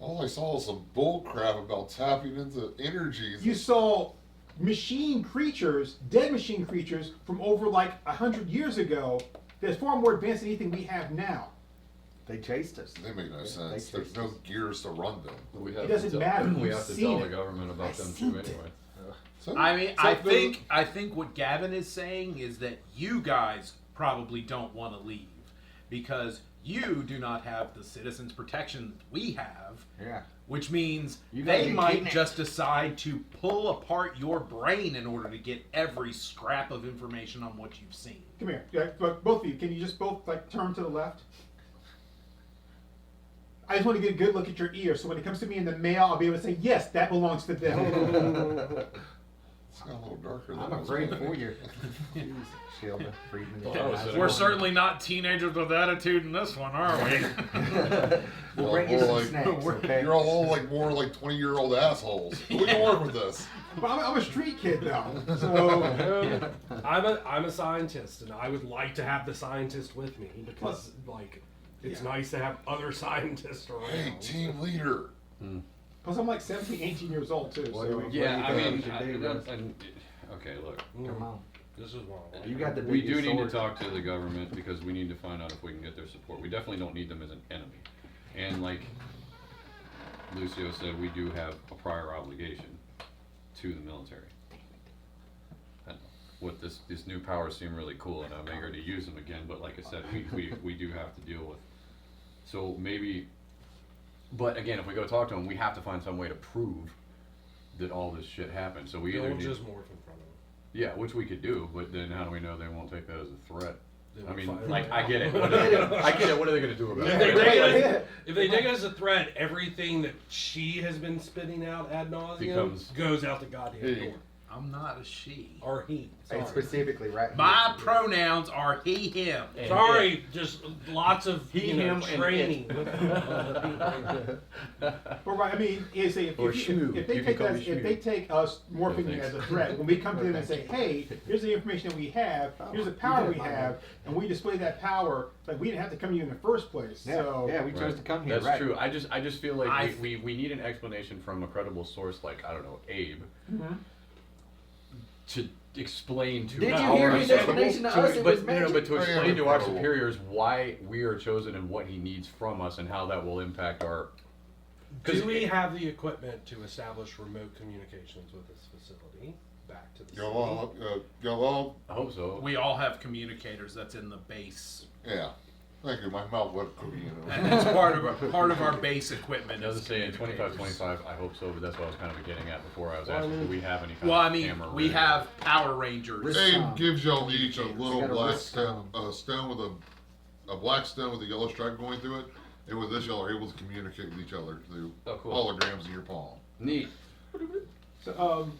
All I saw was some bull crap about tapping into energies. You saw machine creatures, dead machine creatures from over like 100 years ago that's far more advanced than anything we have now. They chased us. They make no They sense. There's chased no us. gears to run them. We have It doesn't to tell, matter, We you've have to seen tell it. the government about I them seen too it. anyway. So, I think what Gavin is saying is that you guys probably don't want to leave because you do not have the citizens protection we have. Yeah. which means You gotta they get might kidnapped. just decide to pull apart your brain in order to get every scrap of information on what you've seen. Come here. Yeah, both of you. Can you just both like turn to the left? I just want to get a good look at your ear, so when it comes to me in the mail, I'll be able to say, yes, that belongs to them. It's got a little darker than I'm I was afraid thinking. for you. Sheldon, Friedman. We're certainly not teenagers with attitude in this one, are we? We'll bring you More some like- snacks, okay? You're all like more like 20-year-old assholes. We can work with this. But I'm a street kid, though. So, I'm a scientist, and I would like to have the scientist with me because, like, it's Yeah. nice to have other scientists around. Hey, team leader. plus, I'm like 17, 18 years old, too. What So. do we- Yeah, I What do you mean, think we should do, Russ? okay, look. Come on. This is one. You got the We do biggest need to sword. talk to the government because we need to find out if we can get their support. We definitely don't need them as an enemy. And like Lucio said, we do have a prior obligation to the military. And what these new powers seem really cool, and I'm eager to use them again. But like I said, we do have to deal with. So maybe, but again, if we go talk to them, we have to find some way to prove that all this shit happened. So we either Don't need, just morph in front of them. yeah, which we could do, but then how do we know they won't take that as a threat? They I will mean, fight like, it. I get it. What are they gonna, I get it. What are they going to do about If they, it? take it Yeah. as, if they take it as a threat, everything that she has been spitting out ad nauseum Becomes- goes out the goddamn Hey. door. I'm not a she. Or he. Sorry. Hey, specifically, right? My here. pronouns are he, him. And Sorry, just lots of He, you know, him, and training. with the But right, I mean, is if, Or if, Shmoo. if they You can take call us, me if Shmoo. they take us morphing No, you thanks. as a threat, when we come to them and say, hey, here's the information that we have, here's the power we have, and we display that power, like we didn't have to come to you in the first place. Yeah, So yeah, we chose Right. to come here, That's right? true. I just feel like I- we need an explanation from a credible source, like I don't know, Abe, to explain to Did you our hear his explanation to us? It but was no, no, but to magic. explain to our Incredible. superiors why we are chosen and what he needs from us and how that will impact our. Do we have the equipment to establish remote communications with this facility back to the city? Go I hope so. We all have communicators that's in the base. Yeah. Thank you. My mouth went cookie. And it's part of our base equipment. I was is saying communicators. 25, I hope so, but that's what I was kind of getting at before. I was asking, do we have any kind Well, I of mean, camera we radio? have Power Rangers. Abe gives y'all each a little got a black wrist stone, stone with a black stone with a yellow stripe going through it, and with this y'all are able to communicate with each other through Oh, cool. holograms in your palm. Neat. So,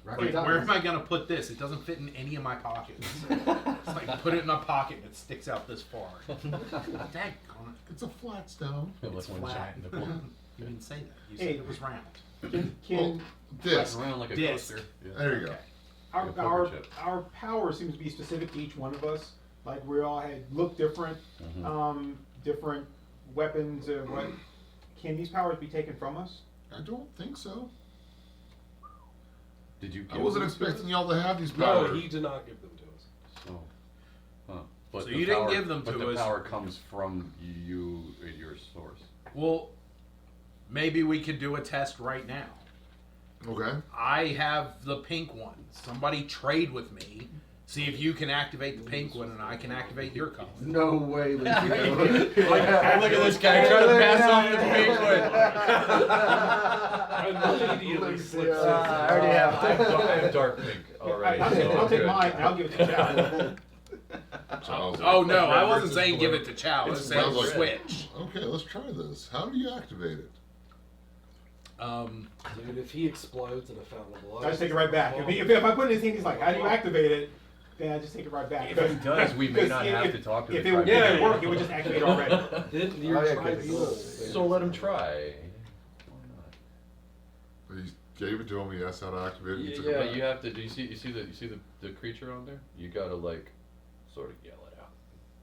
Right Wait, down. where am I gonna put this? It doesn't fit in any of my pockets. It's like put it in a pocket and it sticks out this far. Daggone It's a flat stone. Like It's one flat. giant nipple. You didn't say that. You Hey. said it was round. can Disc. Around like a Disc. coaster. Yeah. There you go. our, Like a poker our, chip. our power seems to be specific to each one of us. Like we all had look different, different weapons. What can these powers be taken from us? I don't think so. Did you? I give wasn't them to expecting us? y'all to have these No, powers. he did not give them to us. So, huh. But So the you didn't power- give them but to the us. power comes from you, your source. Well, maybe we could do a test right now. Okay. I have the pink one. Somebody trade with me. See if you can activate the pink one and I can activate your color. No way, Lucio. Look at this guy trying to pass off the pink one. Immediately Lucio. slips in. I already have. I have dark pink already. I'll take good. mine and I'll give it to Chow. Charles, Oh no, I red wasn't versus saying blue. give it to Chow. I was It saying smells like- switch. Okay, let's try this. How do you activate it? Dude, if he explodes in a fountain of blood, I just take it right back. If I put it in his hand, he's like, how do you activate it? Then I just take it right back. If he does, we may Because not have to talk to if the it would tribunal. work, it would just activate already. Didn't your Oh, yeah, 'cause tribunal? it's- So let him try. He gave it to him. He asked how to activate it. He took it Yeah, back. you have to. Do you see the creature on there? You gotta like, sort of yell it out.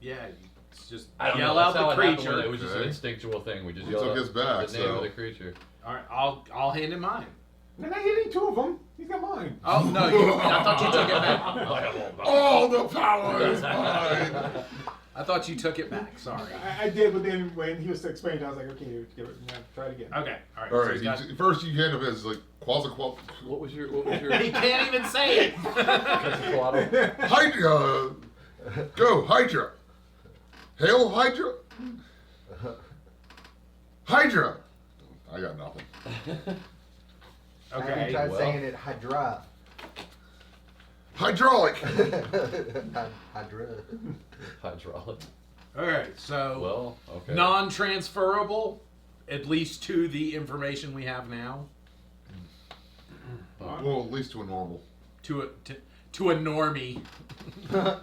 Yeah, it's just I don't yell know. out That's how the it happened creature. with it. It was just an Okay. instinctual thing. We just He yelled took out his back, the name so- of the creature. All right, I'll hand him mine. And I hitting two of them. He's got mine. Oh no, I thought you took it back. All the power is mine. I thought you took it back. Sorry. I did, but then when he was explaining, I was like, okay, give it, try it again. Okay, all right. All so right. he's got- First, you hand him his like quasi. What was your? he can't even say it. Hydra. Go Hydra. Hail Hydra. Hydra. I got nothing. Have Okay. you tried well. saying it Hydra? Hydraulic. Hydra. Hydraulic. Okay. So Well, okay. non-transferable, at least to the information we have now. Well, at least to a normal. To a normie. Now,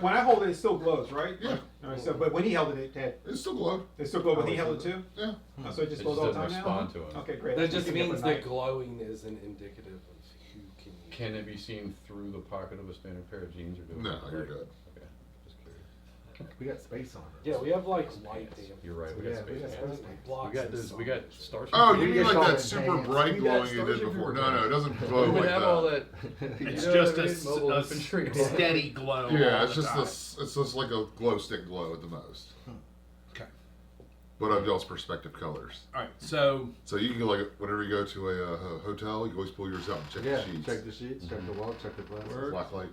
when I hold it, it still glows, right? Yeah. All right, so, but when he held it, It still glowed. it still glowed when he held it too? Yeah. Oh, so it just It glows just all the doesn't time now? respond to him. Okay, great. That That's just keeping it means up at that night. glowing isn't indicative of who can. Can it be seen through the pocket of a standard pair of jeans or do it? No, you're good. Okay. Just curious. We got space on it. Yeah, we have like light damage. You're right. We Yeah, got we space. got And space. it blocks We got the this. sun. We got Starship. Oh, you We mean get like all that the super enhanced. bright We glowing got you did Starship before? Troopers. No, it doesn't We glow would like have that. all that. It's you know just what I mean? Mobile a infantry. steady glow. Yeah, all it's the just time. this. It's just like a glow stick glow at the most. Okay. But of y'all's perspective colors. All right. So So you can go like whenever you go to a hotel, you can always pull yours out and check Yeah, the sheets. check the sheets, check the wall, check the glass. Black light.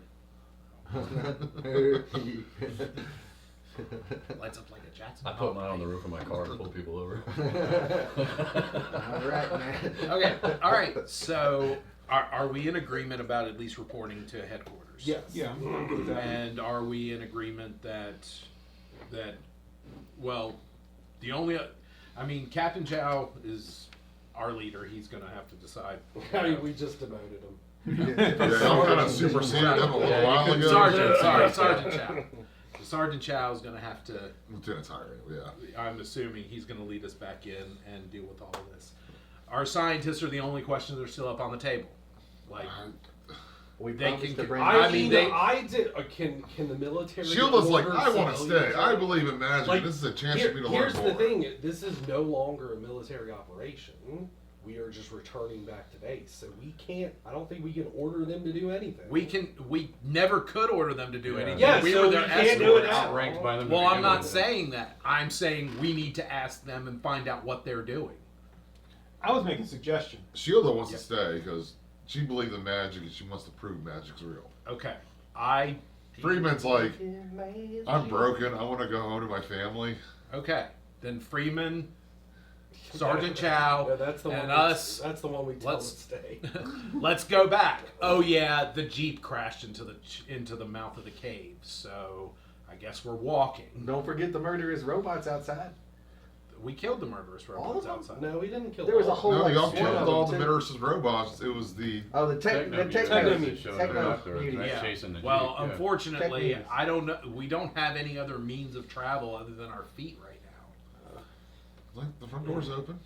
lights up like a Jackson. I put mine on the roof of my car to pull people over. All right, man. Okay. All right. So are we in agreement about at least reporting to headquarters? Yes. Yeah, I'm good with that. And are we in agreement that well, the only I mean Captain Chow is our leader. He's going to have to decide. I mean, we just demoted him. Yeah, y'all kind of superseded him a little Yeah, you while couldn't- ago. Sergeant Chow. So Sergeant Chow is going to have to. Lieutenant's hiring. Yeah. I'm assuming he's going to lead us back in and deal with all of this. Our scientists are the only questions that are still up on the table. Like We They promised can- to bring. I mean, they- I did. Can the military? Shield is like, order I want to civilians stay. I out? believe in magic. Like, This is a chance Here- for me to here's learn the more. thing: this is no longer a military operation. We are just returning back to base, so we can't. I don't think we can order them to do anything. we never could order them to do Yeah. anything. Yeah, we so were we their can't do it escorts. now. Outranked by them. to Well, I'm begin not with. saying that. I'm saying we need to ask them and find out what they're doing. I was making a suggestion. Shield though wants Yeah. to stay because she believes in magic and she wants to prove magic's real. Okay. Freeman's like, I'm broken. I want to go home to my family. Okay. Then Freeman, Sergeant Chow, Yeah, that's the one. and us. That's the one we tell Let's- to stay. Let's go back. Oh yeah, the Jeep crashed into the mouth of the cave. So I guess we're walking. Don't forget the murderous robots outside. We killed the murderous All robots of them? outside. No, we didn't kill. There was a all whole- No, like, y'all swarm killed of all them, the too. Midursus robots. It was the Oh, the Techno techno mutants showing up afterwards, mutant. right? Yeah. Chasing the Well, Jeep, yeah. unfortunately, Techniques. I don't know. We don't have any other means of travel other than our feet right now. like the front door's open.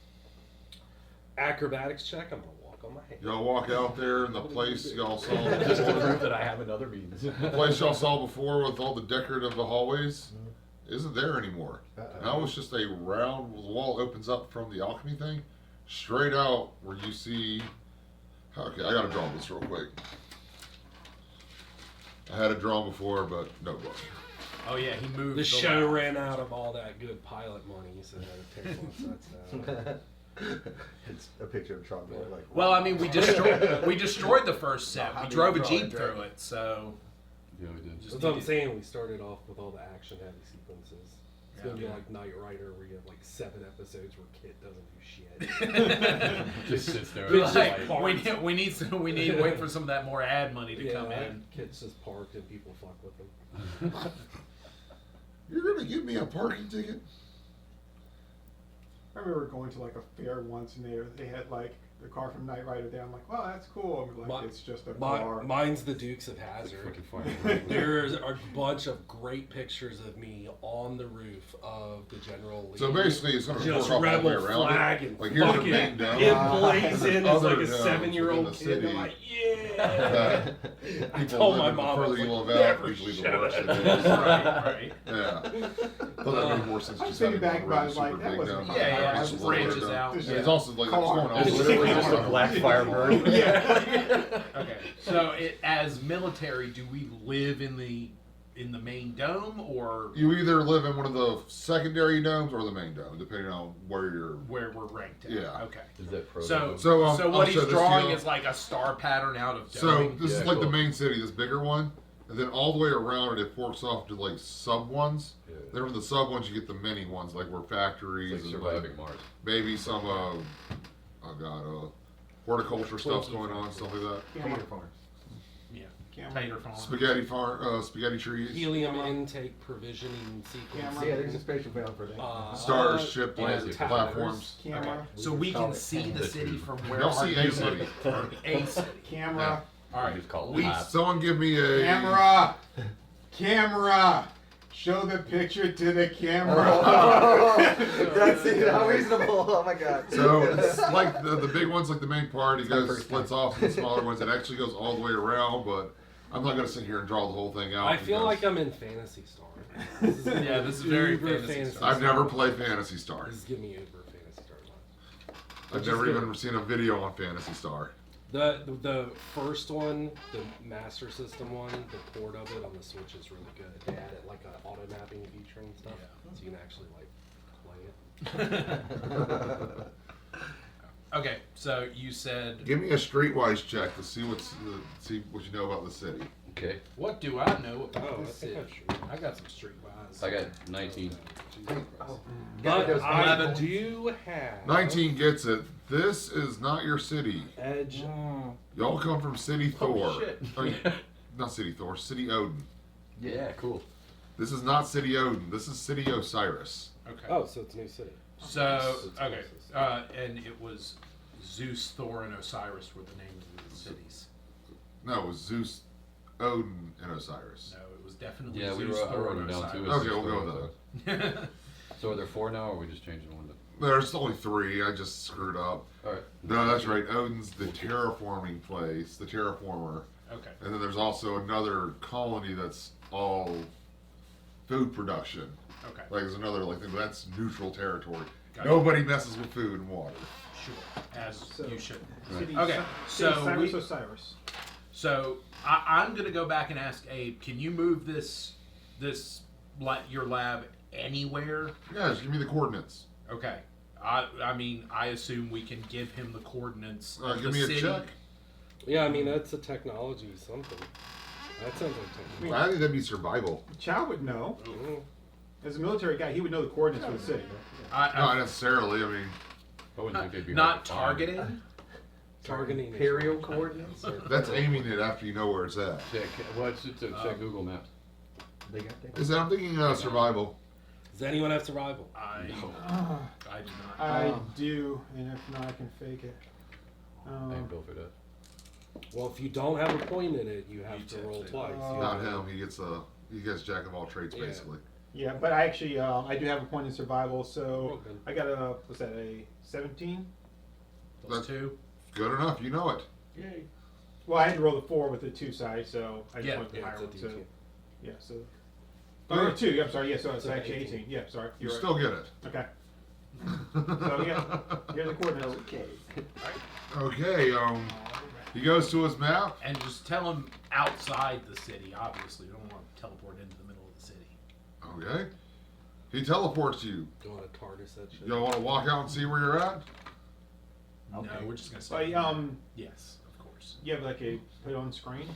Acrobatics check. I'm gonna walk on my hand. Y'all walk out there and the place y'all saw Just to before, prove that I have another means. the place y'all saw before with all the decorative hallways isn't there anymore. Uh-oh. Now it's just a round. The wall opens up from the alchemy thing, straight out where you see. Okay, I gotta draw this real quick. I had it drawn before, but no book. Oh yeah, he moved. The show lab. ran out of all that good pilot money, so they take one sets down. It's a picture of Trump. Like, Well, I mean, we destroyed the first set. How We do drove you a draw Jeep it, through right? it, so Yeah, we did. just That's what I'm needed- saying. We started off with all the action-heavy sequences. It's gonna be Yeah. like Knight Rider, where you have like 7 episodes where Kit doesn't do shit. Just sits there. We're and like, fight. we need to wait for some of that more ad money to come in. Kit's just parked and people fuck with him. You're gonna give me a parking ticket? I remember going to like a fair once and they had like the car from Knight Rider there. I'm like, wow, that's cool. I'm like, Mi- it's just a car. Mine's the Dukes of Hazzard. Fucking fire. There's a bunch of great pictures of me on the roof of the General Lee. So basically, it's gonna just work all the way rebel around flag it. and Like here's the fucking main dome. it blazing as Other like a domes 7-year-old within kid. the I'm like, city. yeah. I People told live my in the mom, I was further you like, live out, never usually the show worse it. it is. Right. Yeah. Thought that made more sense. I'm Just thinking having back one about really it, like, super that big wasn't dome. fun. Yeah, yeah, I it was just just like, branches out. this And is it's also like it's car. going all It's the way literally around. just a black firebird. Okay, so as military, do we live in the main dome or You either live in one of the secondary domes or the main dome, depending on where you're. where we're ranked at? Yeah. Okay. Is that pro? So So, so I'll what show he's this to drawing you. is like a star pattern out of So doming. this is Yeah, like the cool. main city, this bigger one, and then all the way around it, it forks off to like sub ones. Yeah. Then from the sub ones, you get the mini ones, like where factories It's like and surviving Mars. maybe some I've got horticulture stuff's going on, stuff like that. Camera. Peter Farm. Yeah. Camera. Tater farm. Spaghetti trees, Helium intake provisioning sequence. Camera. Yeah, there's a special valve for that. stars, ship and plans, towers. platforms. Camera. So we call can it see the Canada. city from where They'll our see a unit- city. A city. Camera. All right. Just call it We lab. Someone give me a Camera. Camera. Show the picture to the camera. That's how reasonable. Oh my god. So it's like the big ones, like the main part, it my goes first splits off into smaller ones. It actually goes all the way around, but I'm not gonna sit here and draw the whole thing out. I feel because like I'm in Phantasy Star. Yeah, this is very Uber Phantasy Star. I've never played Phantasy Star. This is giving me Uber Fantasy Star vibes. I've never even seen a video on Phantasy Star. The first one, the Master System one, the port of it on the Switch is really good. They added like an auto mapping feature and stuff, so you can actually like play it. Okay, so you said, Give me a streetwise check to see see what you know about the city. Okay. what do I know about Oh, I this think city? I've sure. I got some streetwise. I got 19. But those I 11. do have 19 gets it. This is not your city. Edge. Y'all come from City Thor. shit. I mean, not City Thor, City Odin. Yeah, cool. This is not City Odin. This is City Osiris. Okay. Oh, so it's New City. So, okay. And it was Zeus, Thor, and Osiris were the names of the cities. No, it was Zeus, Odin, and Osiris. No, it was definitely Yeah, Zeus, I Thor, wrote and them down too. Osiris. Okay, we'll go with that. So are there 4 now, or are we just changing one? There's only 3. I just screwed up. Alright. No, that's right. Odin's the terraforming place, the terraformer. Okay. And then there's also another colony that's all food production. Okay. Like there's another like thing, but that's neutral territory. Gotcha. Nobody messes with food and water. Sure. As So- you should. City, Okay, City so Cyrus we- Osiris. So I'm gonna go back and ask Abe, can you move your lab anywhere? Yeah, just give me the coordinates. Okay. I mean, I assume we can give him the coordinates of Give the me a city. check. Yeah, I mean that's a technology something. That sounds like technology. I think that'd be survival. Chow would know. Mm. As a military guy, he would know the coordinates for the city. Not necessarily. I mean, I wouldn't think they'd be not hard to find. targeting. Targeting Imperial coordinates. that's aiming it after you know where it's at. Check. Well, it's to check Google Maps. They got that. Is that I'm thinking survival. Does anyone have survival? I do not. I do, and if not, I can fake it. I ain't built for that. Well, if you don't have a point in it, you have You to have roll to. twice. Not him. He gets jack of all trades Yeah. basically. Yeah, but I actually, I do have a point in survival, so Okay. I got what's that, a 17? Plus 2. Good enough. You know it. Yay. Well, I had to roll the 4 with the 2 side, so I just Yeah, went the Yeah, higher it's a one. So, D2. yeah, so. Oh, 2, yeah, I'm sorry, yeah, so it's So actually 18. 18. Yeah, sorry. You You're right. still get it. Okay. So, yeah, here's the coordinates. Okay. Okay. He goes to his map. And just tell him outside the city. Obviously, you don't want to teleport into the middle of the city. Okay. He teleports you. Do you want to TARDIS that shit? Y'all want to walk out and see where you're at? Okay. No, we're just gonna say But, yes, of course. you have like a put on screen?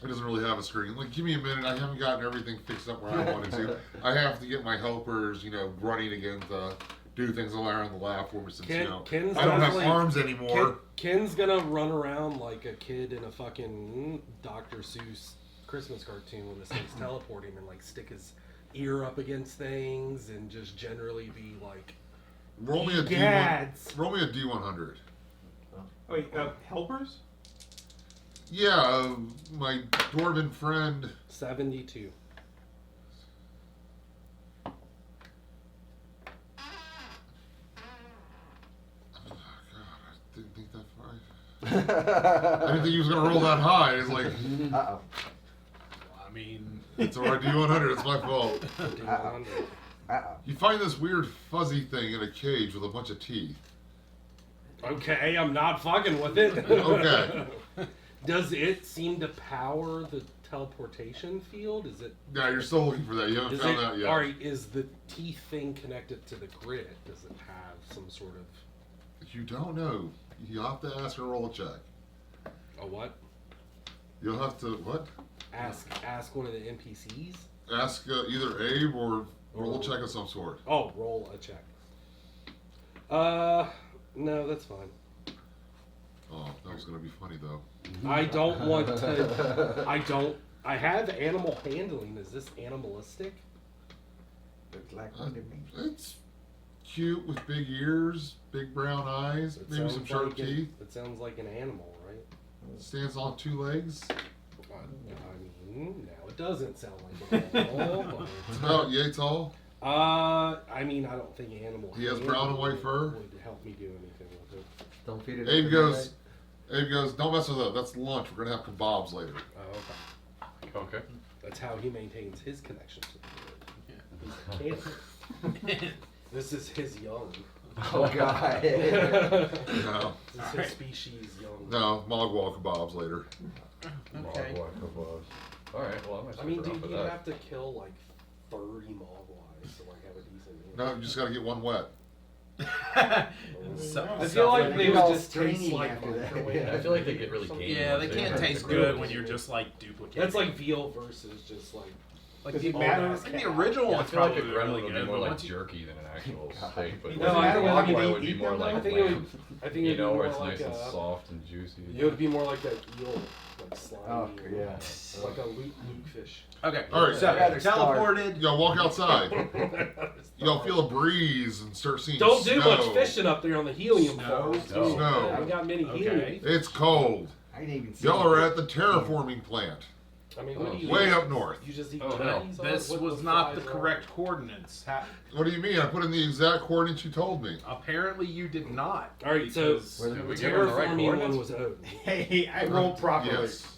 It doesn't really have a screen. Like, give me a minute. I haven't gotten everything fixed up where I wanted to. I have to get my helpers, running again to do things around the lab for me since, Ken's I don't have definitely- arms anymore. Ken's gonna run around like a kid in a fucking Dr. Seuss Christmas cartoon when this thing's teleporting and like stick his ear up against things and just generally be like, Roll me a D1. Gads. Roll me a D100. Oh, wait, helpers? Yeah, my dwarven friend. 72. Didn't think that far. I didn't think he was gonna roll that high. It's like Uh-oh. I mean, it's our D100. It's my fault. D100. Uh-oh. You find this weird fuzzy thing in a cage with a bunch of teeth. Okay, I'm not fucking with it. Okay. Does it seem to power the teleportation field? Is it? Yeah, you're still looking for that. You haven't Is found it, that yet. Alright, is the teeth thing connected to the grid? Does it have some sort of You don't know. You'll have to ask or roll a check. a what? You'll have to what? Ask one of the NPCs? Ask either Abe or roll a check of some sort. Oh, roll a check. No, that's fine. is going to be funny though. I don't want to. I have animal handling. Is this animalistic? Looks like one to me. It's cute with big ears, big brown eyes, It maybe some sounds sharp like teeth. It sounds like an animal, right? Stands on 2 legs. I mean, now it doesn't sound like an animal. It's about yay tall. I mean, I don't think animal. He has brown and white fur? Would help me do anything with it. Don't feed it. Abe up goes, don't mess with that. That's lunch. We're going to have kebabs later. Oh, okay. Okay. That's how he maintains his connection to the world. He's a kid. This is his young. Oh god. No, This is his species young. no, Mogwai kebabs later. Okay. Alright, well, I might I mean, stick around dude, for you that. have to kill like 30 Mogwais to like have a decent meal. No, you just got to get one wet. So- I feel like they You're would all just taste stringy like after that. microwave. I feel like they get really Something. gamey. Yeah, they once can't have taste to good cook. when you're just like duplicating. That's like veal versus just like. like Does the it old matter? I think the original Yeah, I one's feel like probably a gremlin really would good. be more but like once you- jerky than an actual God. steak, but No, I think Mogwai they would be eat more them, like I think it would. I think you it'd know, be where more it's like nice and soft and juicy. It would be more like that eel, like slimy. Oh, yeah. Like a Luke fish. Okay. All right. So I'd rather starve. teleported. Y'all walk outside. Y'all feel a breeze and start seeing Don't do snow. much fishing up there on the helium Snow. farms. Snow. Snow. I haven't got many Okay. helium. It's cold. I didn't even see Y'all it. are at the terraforming plant. I mean, what do you Way eat? up north. You just eat Oh, turkeys? or This what was the not the flies are? correct coordinates. What do you mean? I put in the exact coordinates you told me. Apparently, you did not. All right, so because- Where Did the- we give her the right terraforming one coordinates? was Odin. Hey, I rolled properly. Yes.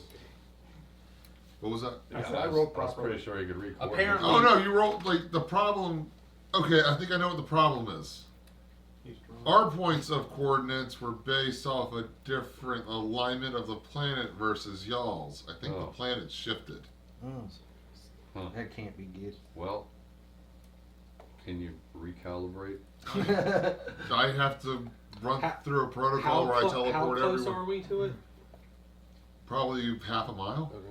What was that? I said I I rolled was properly. pretty sure you could read Apparently- Oh no, you rolled like the problem. Okay, I think I know what the problem is. He's drunk. Our points of coordinates were based off a different alignment of the planet versus y'all's. I think the Oh. planet shifted. Mm. Huh. That can't be good. Well, can you recalibrate? I have to run How- through a protocol where I how teleport close everyone. are we to it? Probably half a mile. Okay.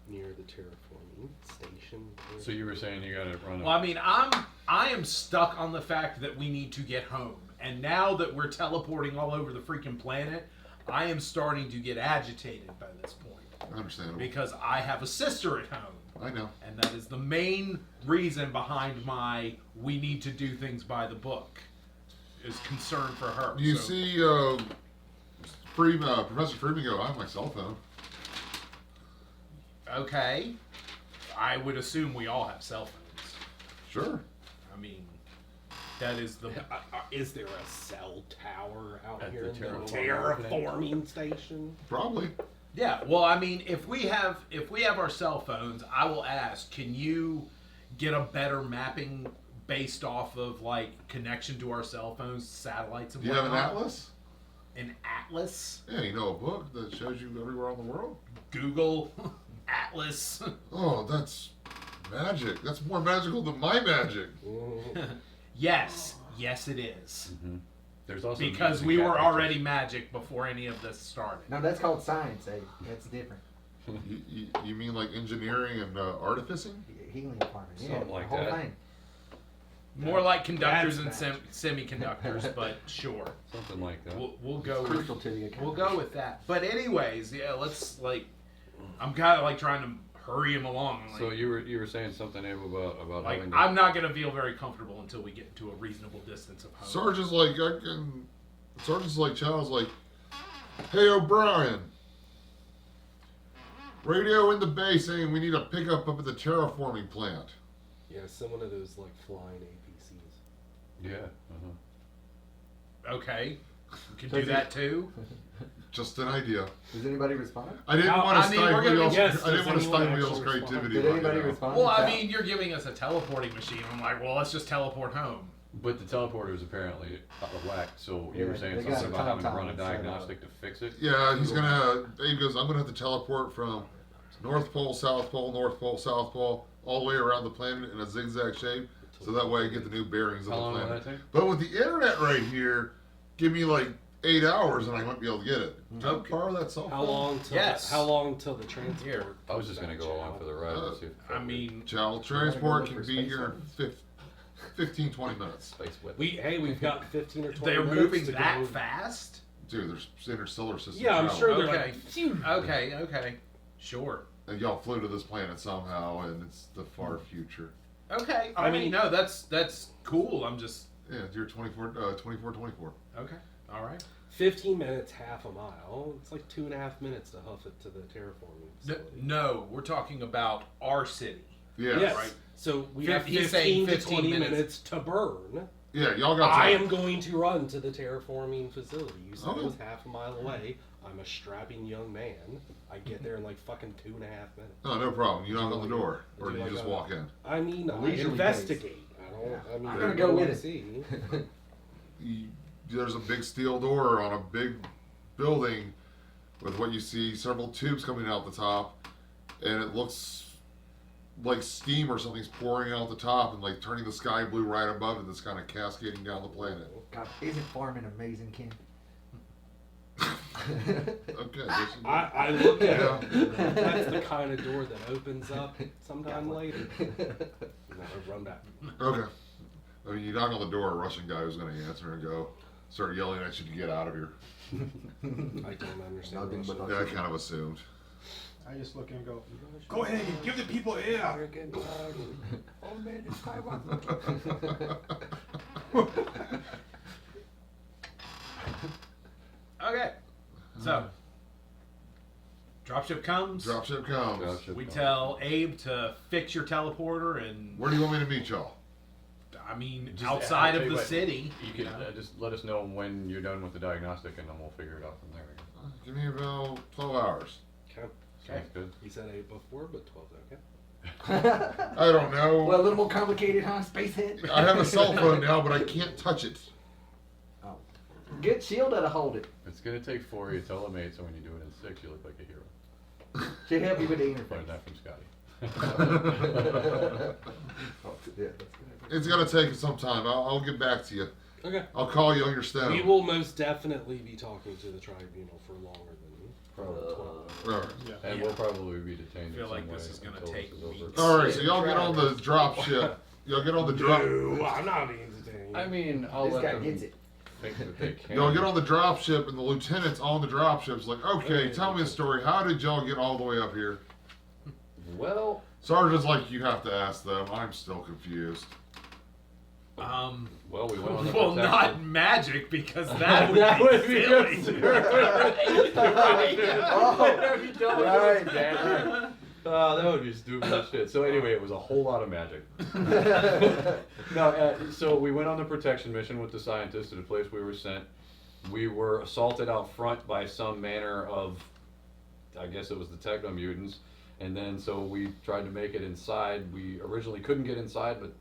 Near the terraforming station. So you were saying you gotta run Well, I mean, I am stuck on the fact that we need to get home, and now that we're teleporting all over the freaking planet, I am starting to get agitated by this point Understandable. because I have a sister at home, I know. and that is the main reason behind my we need to do things by the book is concern for her. You So- see, Professor Freeman go, I have my cell phone. Okay, I would assume we all have cell phones. Sure. I mean, that is the Is there a cell tower out At here the in the terraforming terraforming station? Probably. Yeah, well, I mean, if we have our cell phones, I will ask, can you get a better mapping based off of like connection to our cell phones, satellites, and Do you have an whatnot? atlas? An atlas? Yeah, you know a book that shows you everywhere in the world. Google Atlas. Oh, that's magic. That's more magical than my magic. Yes, it is. Mm-hmm. There's also Because music we were cat already magic before any of this started. No, that's called science, eh? That's different. You mean like engineering and artificing? Healing farming. Yeah, Something the like whole that. thing. More like conductors and That's semiconductors, but sure. Something like that. We'll go with Crucial to the economy. We'll go with that. But anyways, yeah, let's like. I'm kind of like trying to hurry him along. Like, So you were saying something, Abe, about like having to, I'm not gonna feel very comfortable until we get into a reasonable distance of home. Sergeant's like, Sergeant's like, Child's like, hey O'Brien, radio in the base saying we need a pickup up at the terraforming plant. Yeah, some one of those like flying APCs. yeah. Okay, you can Does do he- that too. Just an idea. Does anybody respond? I didn't Now, want I to mean, we're stifle gonna y'all's. be- yes, I didn't does want to anyone stifle y'all's actually respond? creativity. Did but, anybody you know. respond? Well, I Chat? mean, you're giving us a teleporting machine. I'm like, well, let's just teleport home. But the teleporter is apparently out of whack. So you Yeah, were saying they got something a about having to tom-tom run a inside of it. diagnostic to fix it. Yeah, he's gonna. Abe goes, I'm gonna have to teleport from North Pole, South Pole, North Pole, South Pole, all the way around the planet in a zigzag shape, so that way I get the new bearings of How the long will planet. that take? But with the internet right here, give me like 8 hours and I might be able to get it. Can I Okay. borrow that cell phone? How long till Yes. how long till the transport? I was just gonna go along for the ride and see if I mean, Child We're gonna transport go can look be for here in 15, 20 minutes. space with. We've got 15 or 20 they're minutes moving to that go. fast. Dude, there's interstellar system Yeah, I'm travel. sure they're Okay. like, phew. Okay. Sure. And y'all flew to this planet somehow, and it's the far future. Okay. I I mean, mean- no, that's cool. I'm just Yeah, it's your 24. okay. All right. 15 minutes, half a mile. It's like 2.5 minutes to huff it to the terraforming facility. No, we're talking about our city. Yeah. Yes. Right. So we have He's saying 15 to 15 20 minutes. minutes to burn. Yeah, y'all got I time. am going to run to the terraforming facility. You said Okay. it was half a mile away. I'm a strapping young man. I get there in like fucking 2.5 minutes. No problem. You knock on the door, or Do you like just a- walk in. I mean, I Leisurely investigate. I don't. I mean, I'm I gonna go don't with wanna it. see. There's a big steel door on a big building with what you see several tubes coming out the top, and it looks like steam or something's pouring out the top and like turning the sky blue right above it. That's kind of cascading down the planet. God, isn't farming amazing, Ken? Okay. I look at Yeah. it. That's the kind of door that opens up sometime later. And I run back. Okay. I mean, you knock on the door, a Russian guy who's going to answer and go start yelling at you to get out of here. I don't understand. Nothing but Russian. Yeah, I kind of assumed. I just look and go, go ahead and give the people air. Oh man, it's Taiwan. Okay. So, dropship comes. Dropship comes. Dropship We comes. tell Abe to fix your teleporter, and Where do you want me to meet y'all? I mean, Just- outside I'll tell of you the what, city. You can know? just let us know when you're done with the diagnostic, and then we'll figure it out from there. Give me about 12 hours. Okay. Okay. Sounds good. He said 8 before, but 12. Okay. I don't know. Well, a little more complicated, huh, Spacehead? I have a cell phone now, but I can't touch it. Oh. Get Shield to hold it. It's gonna take 4. You tell them 8, so when you do it in 6, you look like a hero. She'll help you with the Learned interface. that from Scotty. Oh, yeah, that's good. It's gonna take some time. I'll get back to you. Okay. I'll call you on your stone. We will most definitely be talking to the tribunal for longer than Probably. 12. Alright. Yeah. And we'll probably be detained. I feel in like some this way is gonna until take this is over. weeks. Alright, so y'all get on the drop ship. Y'all get on the drop. No, I'm not being detained. I mean, I'll This let guy them gets it. think that they can. Y'all get on the drop ship, and the lieutenant's on the drop ship's like, okay, tell me a story. How did y'all get all the way up here? Well, Sergeant's like, you have to ask them. I'm still confused. well, we went on the Well, protection. not magic, because that would That be would be silly. Oh, right. That would be stupid as shit. So anyway, it was a whole lot of magic. No, so we went on the protection mission with the scientists to the place we were sent. We were assaulted out front by some manner of, I guess it was the techno mutants, and then so we tried to make it inside. We originally couldn't get inside, but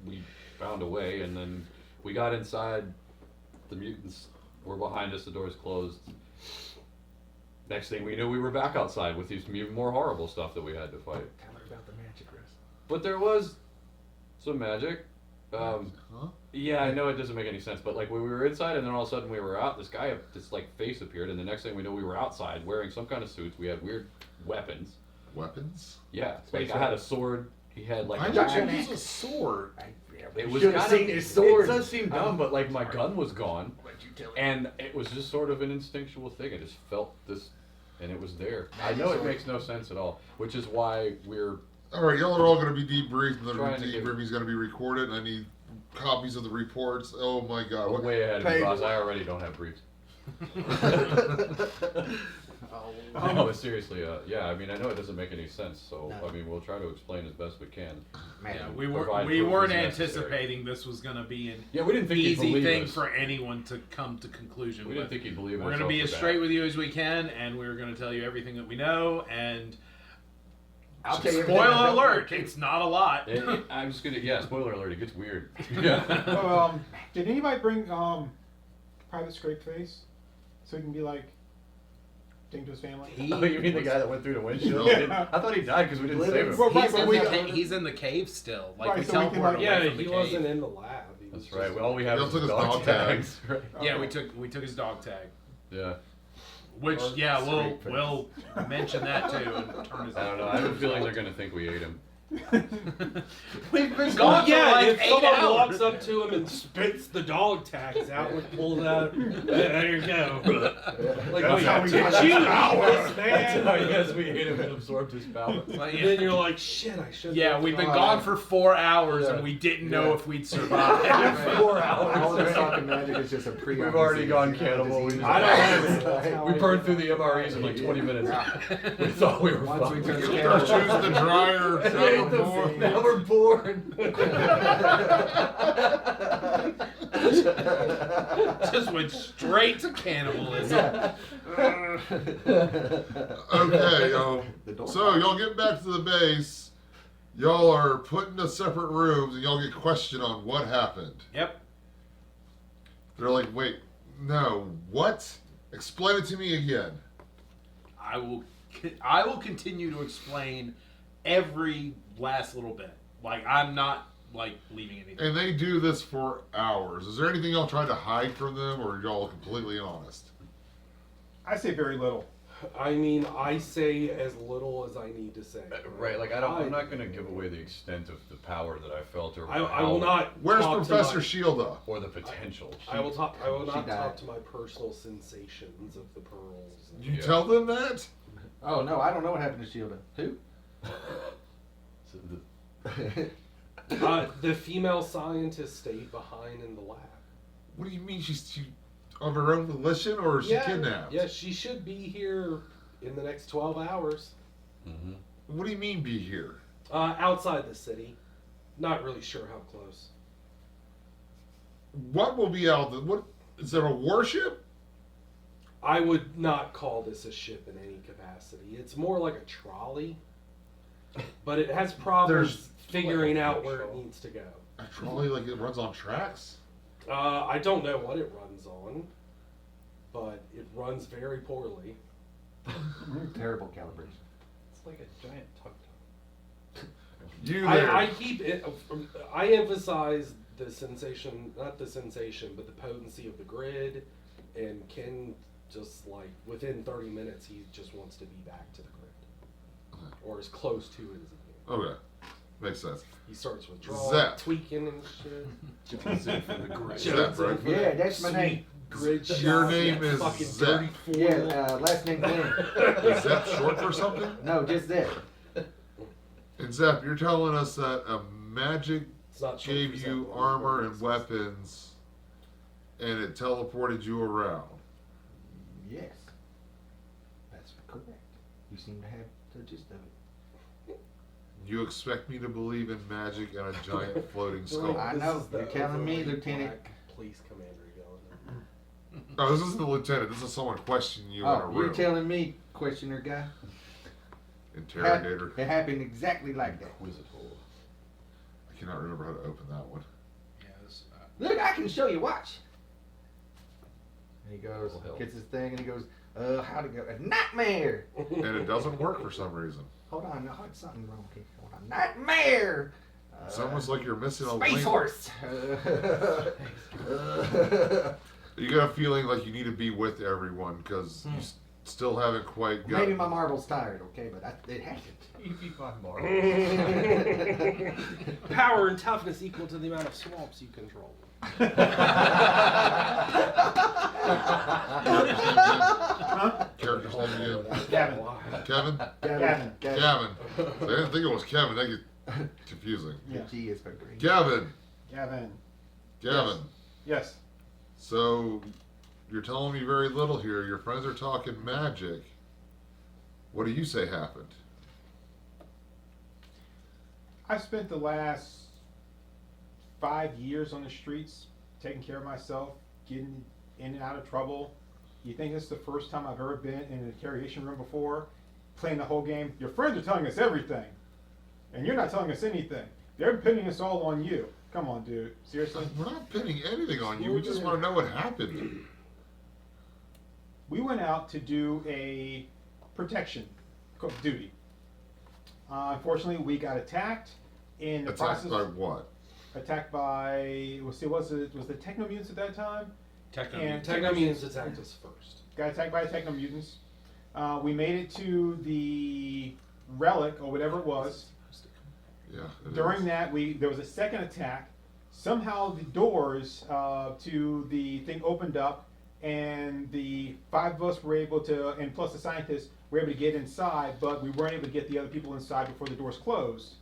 we found a way, and then we got inside. The mutants were behind us. The doors closed. Next thing we knew, we were back outside with these even more horrible stuff that we had to fight. Tell her about the magic, Chris. But there was some magic. Huh? Yeah, I know it doesn't make any sense, but like when we were inside and then all of a sudden we were out, this like face appeared, and the next thing we know, we were outside wearing some kind of suits. We had weird weapons. Weapons? Yeah, Space like I had a sword. He had like Why a would giant you axe. use a sword? It was Should've kind seen his sword. It does seem dumb, but like my gun was gone, What'd you tell him? and it was just sort of an instinctual thing. I just felt this, and it was there. I Magic know it sword. makes no sense at all, which is why we're Alright, y'all are all going to be debriefed, and the Trying to give- debriefing's going to be recorded, and I need copies of the reports. Oh my god. What, way ahead of me, Paper. boss. I already don't have briefs. No, but seriously, yeah, I mean, I know it doesn't make any sense, so, No. I mean, we'll try to explain as best we can. Man, Yeah, Provide we proof weren't as necessary. anticipating this was going to be an Yeah, we didn't think he'd easy believe thing us. for anyone to come to conclusion We with. didn't think he'd believe in We're us going to be off as the straight bat. with you as we can, and we're going to tell you everything that we know. And I'll tell you everything I spoiler don't alert, know. it's not a lot. I'm just gonna, yeah, spoiler alert, it gets weird. Yeah. Oh, did anybody bring Private Scrape Face so he can be like ding to his family? Oh, you mean the guy that went through the windshield? Yeah. I thought he died because we didn't save him. Well, right, He's, but in we the got- he's in the cave still. Like Right, we so we can, teleported like- away Yeah, from the he cave. wasn't in the lab. He was That's just right. Well, all we have Y'all is took his his dog dog tags. Right. Yeah, we took his dog tag. Yeah. Which Or yeah, straight face. we'll mention that too and turn his. I don't know. I have a feeling they're gonna think we ate him. We've been Oh gone yeah, for like if 8 someone hours. walks up to him and spits the dog tags out and pulls out, there you go. Like, That's oh, how we did got you this eat power. this, man? Yes, we ate him and absorbed his power. Like, And then you're like, shit, I should. yeah, we've been gone for 4 hours and we didn't know if we'd survive. 4 hours. All this talking magic is just a pre. We've already gone cannibal. We just- I don't have it. That's how We I burned do through the MREs in like 20 minutes. We thought we were Once we fucked. turned the Put camera our shoes in the dryer. Ate Now them. more. Now we're bored. Just went straight to cannibalism. Okay, The door. so y'all get back to the base. Y'all are put into separate rooms, and y'all get questioned on what happened. Yep. They're like, "Wait, no, what? Explain it to me again." I will continue to explain every last little bit. Like, I'm not like leaving anything. And they do this for hours. Is there anything y'all tried to hide from them, or are y'all completely honest? I say very little. I mean, I say as little as I need to say. Right, like I'm not gonna give away the extent of the power that I felt or I will not. Where's talk to Professor my- Shielda? or the potential. I will talk. I will She not died. talk to my personal sensations of the pearls. You Yeah. tell them that? Oh no, I don't know what happened to Shielda. Who? The female scientist stayed behind in the lab. What do you mean she of her own volition, or is she kidnapped? Yeah, she should be here in the next 12 hours. Mm-hmm. What do you mean be here? Outside the city. Not really sure how close. What will be out? What is there a warship? I would not call this a ship in any capacity. It's more like a trolley. But it has problems figuring out where it needs to go. A trolley like it runs on tracks? I don't know what it runs on, but it runs very poorly. Terrible calibration. It's like a giant tuk tuk. You there? I keep it. I emphasize the sensation, not the sensation, but the potency of the grid. And Ken just like within 30 minutes, he just wants to be back to the grid, or as close to it as he can. Okay, makes sense. He starts withdrawing, Zep. tweaking and shit. Zep, right? Yeah, that's my name. Grid Your shot, name is fucking Zep. dirty foil. Yeah, last name Glenn. Is that short for something? No, just that. And Zep, you're telling us that a magic It's not short gave for you Zep, armor and it's- weapons, and it teleported you around. Yes. That's correct. You seem to have the gist of it. You expect me to believe in magic and a giant floating They're skull? like, I this know, is the you're telling me, overly Lieutenant. black police commander yelling. No, this isn't the lieutenant. This is someone questioning you in a Oh, room. you're telling me, questioner guy? Interrogator. It happened exactly like that. I cannot remember how to open that one. Yes. Look, I can show you. Watch. And he goes, Will help. gets his thing, and he goes, how'd it go? A nightmare. And it doesn't work for some reason. Hold on, no, something wrong here. Hold on, nightmare. It's almost like you're missing a Space link. horse. You got a feeling like you need to be with everyone because you still haven't quite got. Maybe my marble's tired, okay, but it hasn't. Power and toughness equal to the amount of swamps you control. Character's name again. Gavin. Kevin? Gavin. Gavin. I didn't think it was Kevin. That gets confusing. The G is for green. Gavin. Gavin. Gavin. Yes. So you're telling me very little here. Your friends are talking magic. What do you say happened? I spent the last 5 years on the streets, taking care of myself, getting in and out of trouble. You think it's the first time I've ever been in an interrogation room before, playing the whole game? Your friends are telling us everything, and you're not telling us anything. They're pinning us all on you. Come on, dude. Seriously? We're not pinning anything on you. We just want to know what happened. We went out to do a protection duty. Unfortunately, we got attacked in the Attacked process. by what? Attacked by, was the techno mutants at that time? And Techno mutants attacked us first. Got attacked by techno mutants. We made it to the relic or whatever it was, Yeah. it During is. that, there was a second attack. Somehow the doors to the thing opened up, and the 5 of us were able to, and plus the scientists, were able to get inside, but we weren't able to get the other people inside before the doors closed.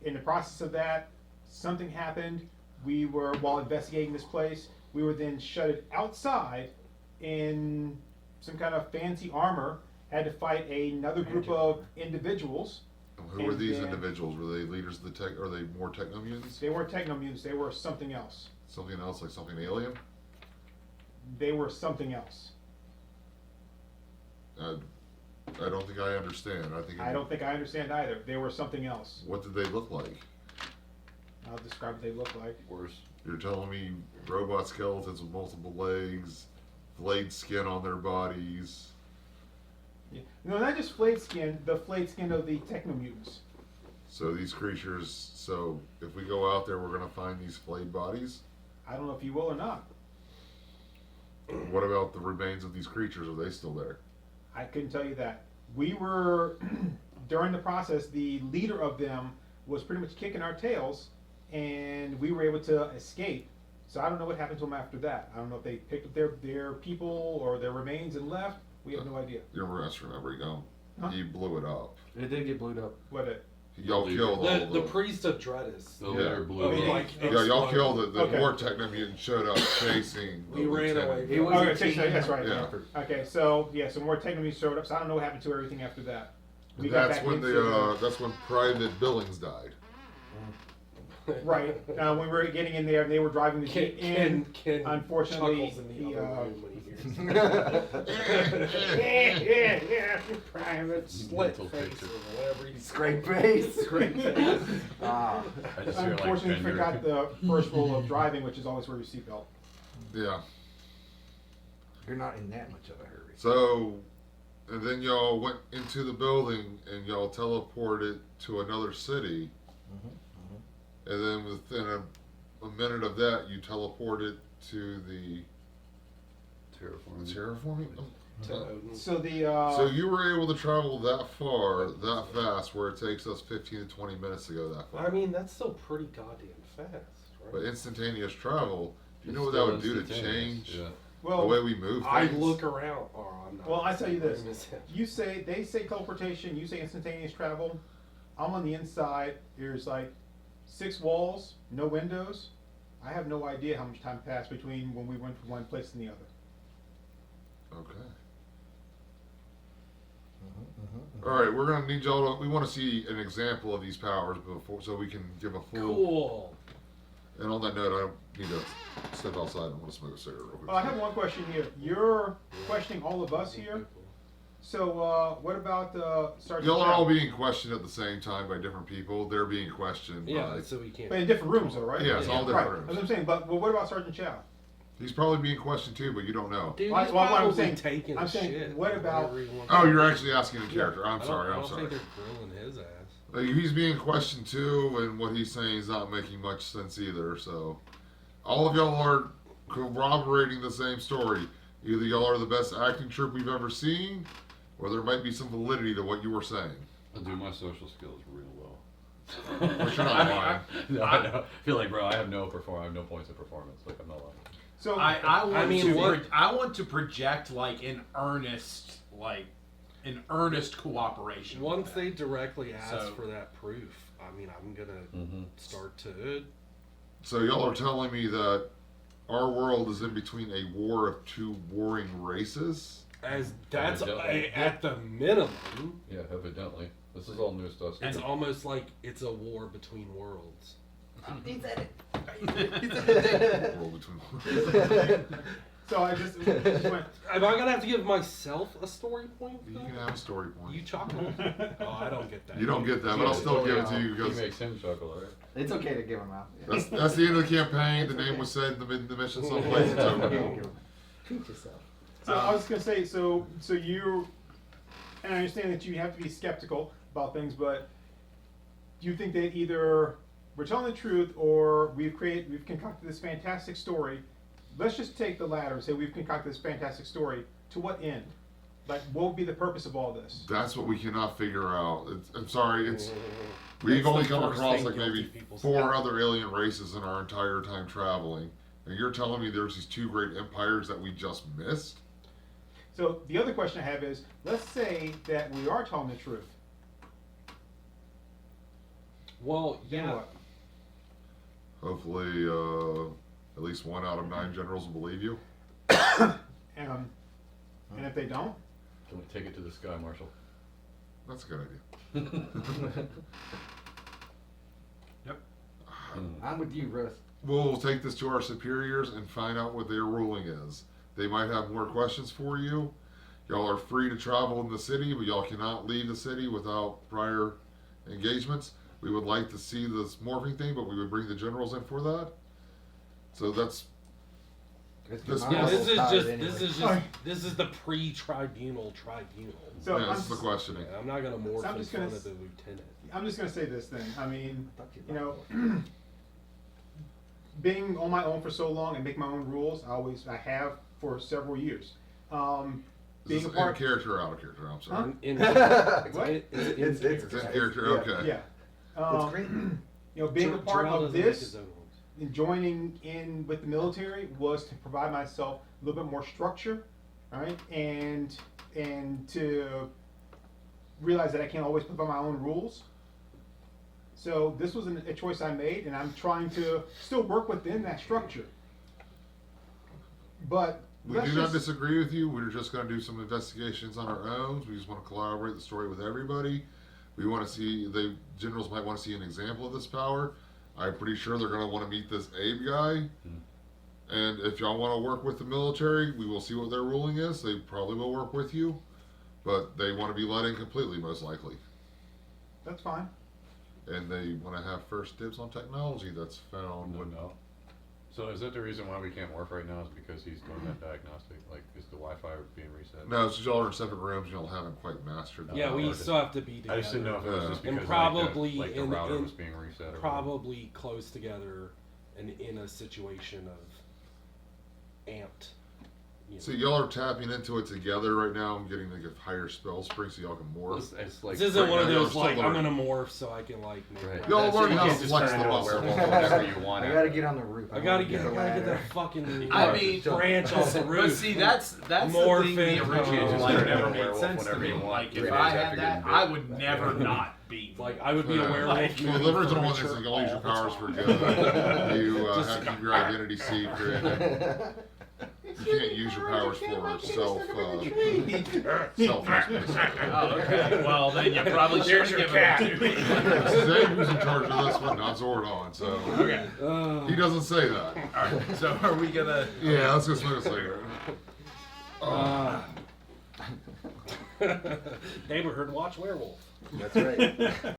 In the process of that, something happened. We were, while investigating this place, we were then shutted outside in some kind of fancy armor, had to fight another group of individuals. Who were and these then- individuals? Were they leaders of the tech? Are they more techno mutants? They weren't techno mutants, they were something else. Something else, like something alien? They were something else. I don't think I understand. I don't think I understand either. They were something else. What did they look like? I'll describe what they look like. Worse. You're telling me robot skeletons with multiple legs, flayed skin on their bodies. Yeah. No, not just flayed skin, the flayed skin of the techno mutants. So these creatures, so if we go out there, we're gonna find these flayed bodies? I don't know if you will or not. What about the remains of these creatures? Are they still there? I couldn't tell you that. We were, during the process, the leader of them was pretty much kicking our tails, and we were able to escape. So I don't know what happened to them after that. I don't know if they picked up their people or their remains and left. We have no idea. You remember, you don't. Huh? You blew it up. It did get blowed up. What it? Y'all killed all The of them. priest of Dreadis. The leader blew Oh, it up. like, Yeah, y'all killed the Okay. more techno mutant showed up chasing. the We ran lieutenant. away. He was Okay, a team that's right. Yeah. effort. Okay, so yeah, some more techno mutants showed up. So I don't know what happened to everything after that. We And got that's back when into that's when Private Billings died. right. When we were getting in there, they were driving the jeep in. Ken Unfortunately, chuckles in the the, other room when he hears yeah, private. split Mental face picture. or whatever he Scrape face. Scrape face. Ah. I just hear like Unfortunately, Bender. forgot the first rule of driving, which is always wear your seatbelt. Yeah. You're not in that much of a hurry. So, and then y'all went into the building and y'all teleported to another city. And then within a minute of that, you teleported to the Terraforming. terraforming. to Odin. So the So you were able to travel that far, that fast, where it takes us 15 to 20 minutes to go that far. I mean, that's still pretty goddamn fast, right? But instantaneous travel, do you know what It's that would still do to instantaneous, change Yeah. the well, way we move I things? look around. Oh, I'm not. well, I tell you this: saying. they say teleportation, you say instantaneous travel. I'm on the inside. There's like 6 walls, no windows. I have no idea how much time passed between when we went from one place to the other. Okay. All right, we're gonna need y'all to. We want to see an example of these powers before, so we can give a full. Cool. And on that note, I need to step outside. I want to smoke a cigarette real quick. I have one question here. You're questioning all of us here. So what about Sergeant? Y'all are Chow? all being questioned at the same time by different people. They're being questioned Yeah, by. so we can't. But in different rooms, though, right? Yeah, it's all different right. rooms. That's what I'm saying. But what about Sergeant Chow? He's probably being questioned too, but you don't know. Dude, Well, he's what I'm probably saying- taking I'm saying, shit. what about- whatever he wants Oh, to you're do. actually asking a character. I'm sorry. I I'm don't sorry. think they're grilling his ass. He's being questioned too, and what he's saying is not making much sense either. So, all of y'all are corroborating the same story. Either y'all are the best acting troupe we've ever seen, or there might be some validity to what you were saying. I'll do my social skills real low. But you're not lying. No, I know. I feel like, bro, I have no points of performance. Like, I'm not lying. So I want mean, to what- I want to project like an earnest cooperation. with Once them. they directly ask So- for that proof, I mean, I'm gonna Mm-hmm. start to. So y'all are telling me that our world is in between a war of 2 warring races? As that's Evidently. at the minimum. Yeah, evidently. This is all new stuff. It's almost like it's a war between worlds. He said World between. so I just went. Am I gonna have to give myself a story point? You though? can have a story point. You chuckle. Oh, I don't get that. You don't get that, but I'll still give it to you He because makes him chuckle, right? It's okay to give him out. Yeah. that's the end of the campaign. The name was said in the mission someplace. It's over now. Treat yourself. So I was gonna say, so you, and I understand that you have to be skeptical about things, but do you think that either we're telling the truth or we've concocted this fantastic story? Let's just take the latter and say we've concocted this fantastic story. To what end? Like, what would be the purpose of all this? That's what we cannot figure out. I'm sorry, we've That's only the come first across thing like guilty maybe people say. 4 other alien races in our entire time traveling. And you're telling me there's these 2 great empires that we just missed? So the other question I have is, let's say that we are telling the truth. Well, Then yeah. what? Hopefully, at least 1 out of 9 generals will believe you. And if they don't? Can we take it to the sky, Marshal? That's a good idea. Yep. I'm with you, Russ. We'll take this to our superiors and find out what their ruling is. They might have more questions for you. Y'all are free to travel in the city, but y'all cannot leave the city without prior engagements. We would like to see this morphing thing, but we would bring the generals in for that. So that's This- Yeah, this is just Anyway. this is the pre-tribunal tribunal. So yeah, I'm this is the just- questioning. Yeah, I'm not gonna morph So I'm in just gonna front of s- the lieutenant. I'm just gonna say this then. I mean, I thought you know, being on my own for so long and make my own rules, I have for several years. Is Being this a part, in character or out of character? I'm sorry. In, What? it's in It's in character. Yeah. Okay. yeah. It's great. You know, being a part Jarrell of doesn't make this his own rules. and joining in with the military was to provide myself a little bit more structure, right? And to realize that I can't always put by my own rules. So this was a choice I made, and I'm trying to still work within that structure. But We let's do not just- disagree with you. We're just going to do some investigations on our own. We just want to collaborate the story with everybody. We want to see, the generals might want to see an example of this power. I'm pretty sure they're going to want to meet this Abe guy. And if y'all want to work with the military, we will see what their ruling is. They probably will work with you. But they want to be let in completely, most likely. That's fine. And they want to have first dibs on technology that's found. Would know. So is that the reason why we can't work right now? Is because he's doing that diagnostic? Like, is the Wi-Fi being reset? No, it's just y'all are in separate rooms. Y'all haven't quite mastered that. Yeah, we part. still have to be together. I just didn't know if it was just And because probably like the in- router in- was being reset or probably close together and in a situation of amped. You know. So y'all are tapping into it together right now and getting like a higher spell spring so y'all can whatever. morph. It's like This isn't right one of now, y'all those still like I'm learning. gonna morph so I can like make Right. my- Y'all That's- learn you how can't to just flex turn the into a muscle. werewolf whenever you want. I after gotta that. get on the roof. I gotta wanna get that ladder. fucking I mean- branch off the roof. But see, that's the thing. The Morphin, original just like turn into never a made werewolf sense to whenever me. you want, Like 3 if days I after had that, getting I bit. would never not be. Like I would be Yeah. a werewolf. Like- The moving original one is furniture you'll use your all the powers time. for good. You have to keep your identity secret. And you can't use your powers for self Oh, okay. Well, then you probably should have given it to me. Zane who's in charge of this one, not Zordon, so Okay. he doesn't say that. All right. So are we gonna? Yeah, let's go smoke a cigarette. Neighborhood watch werewolf. That's right.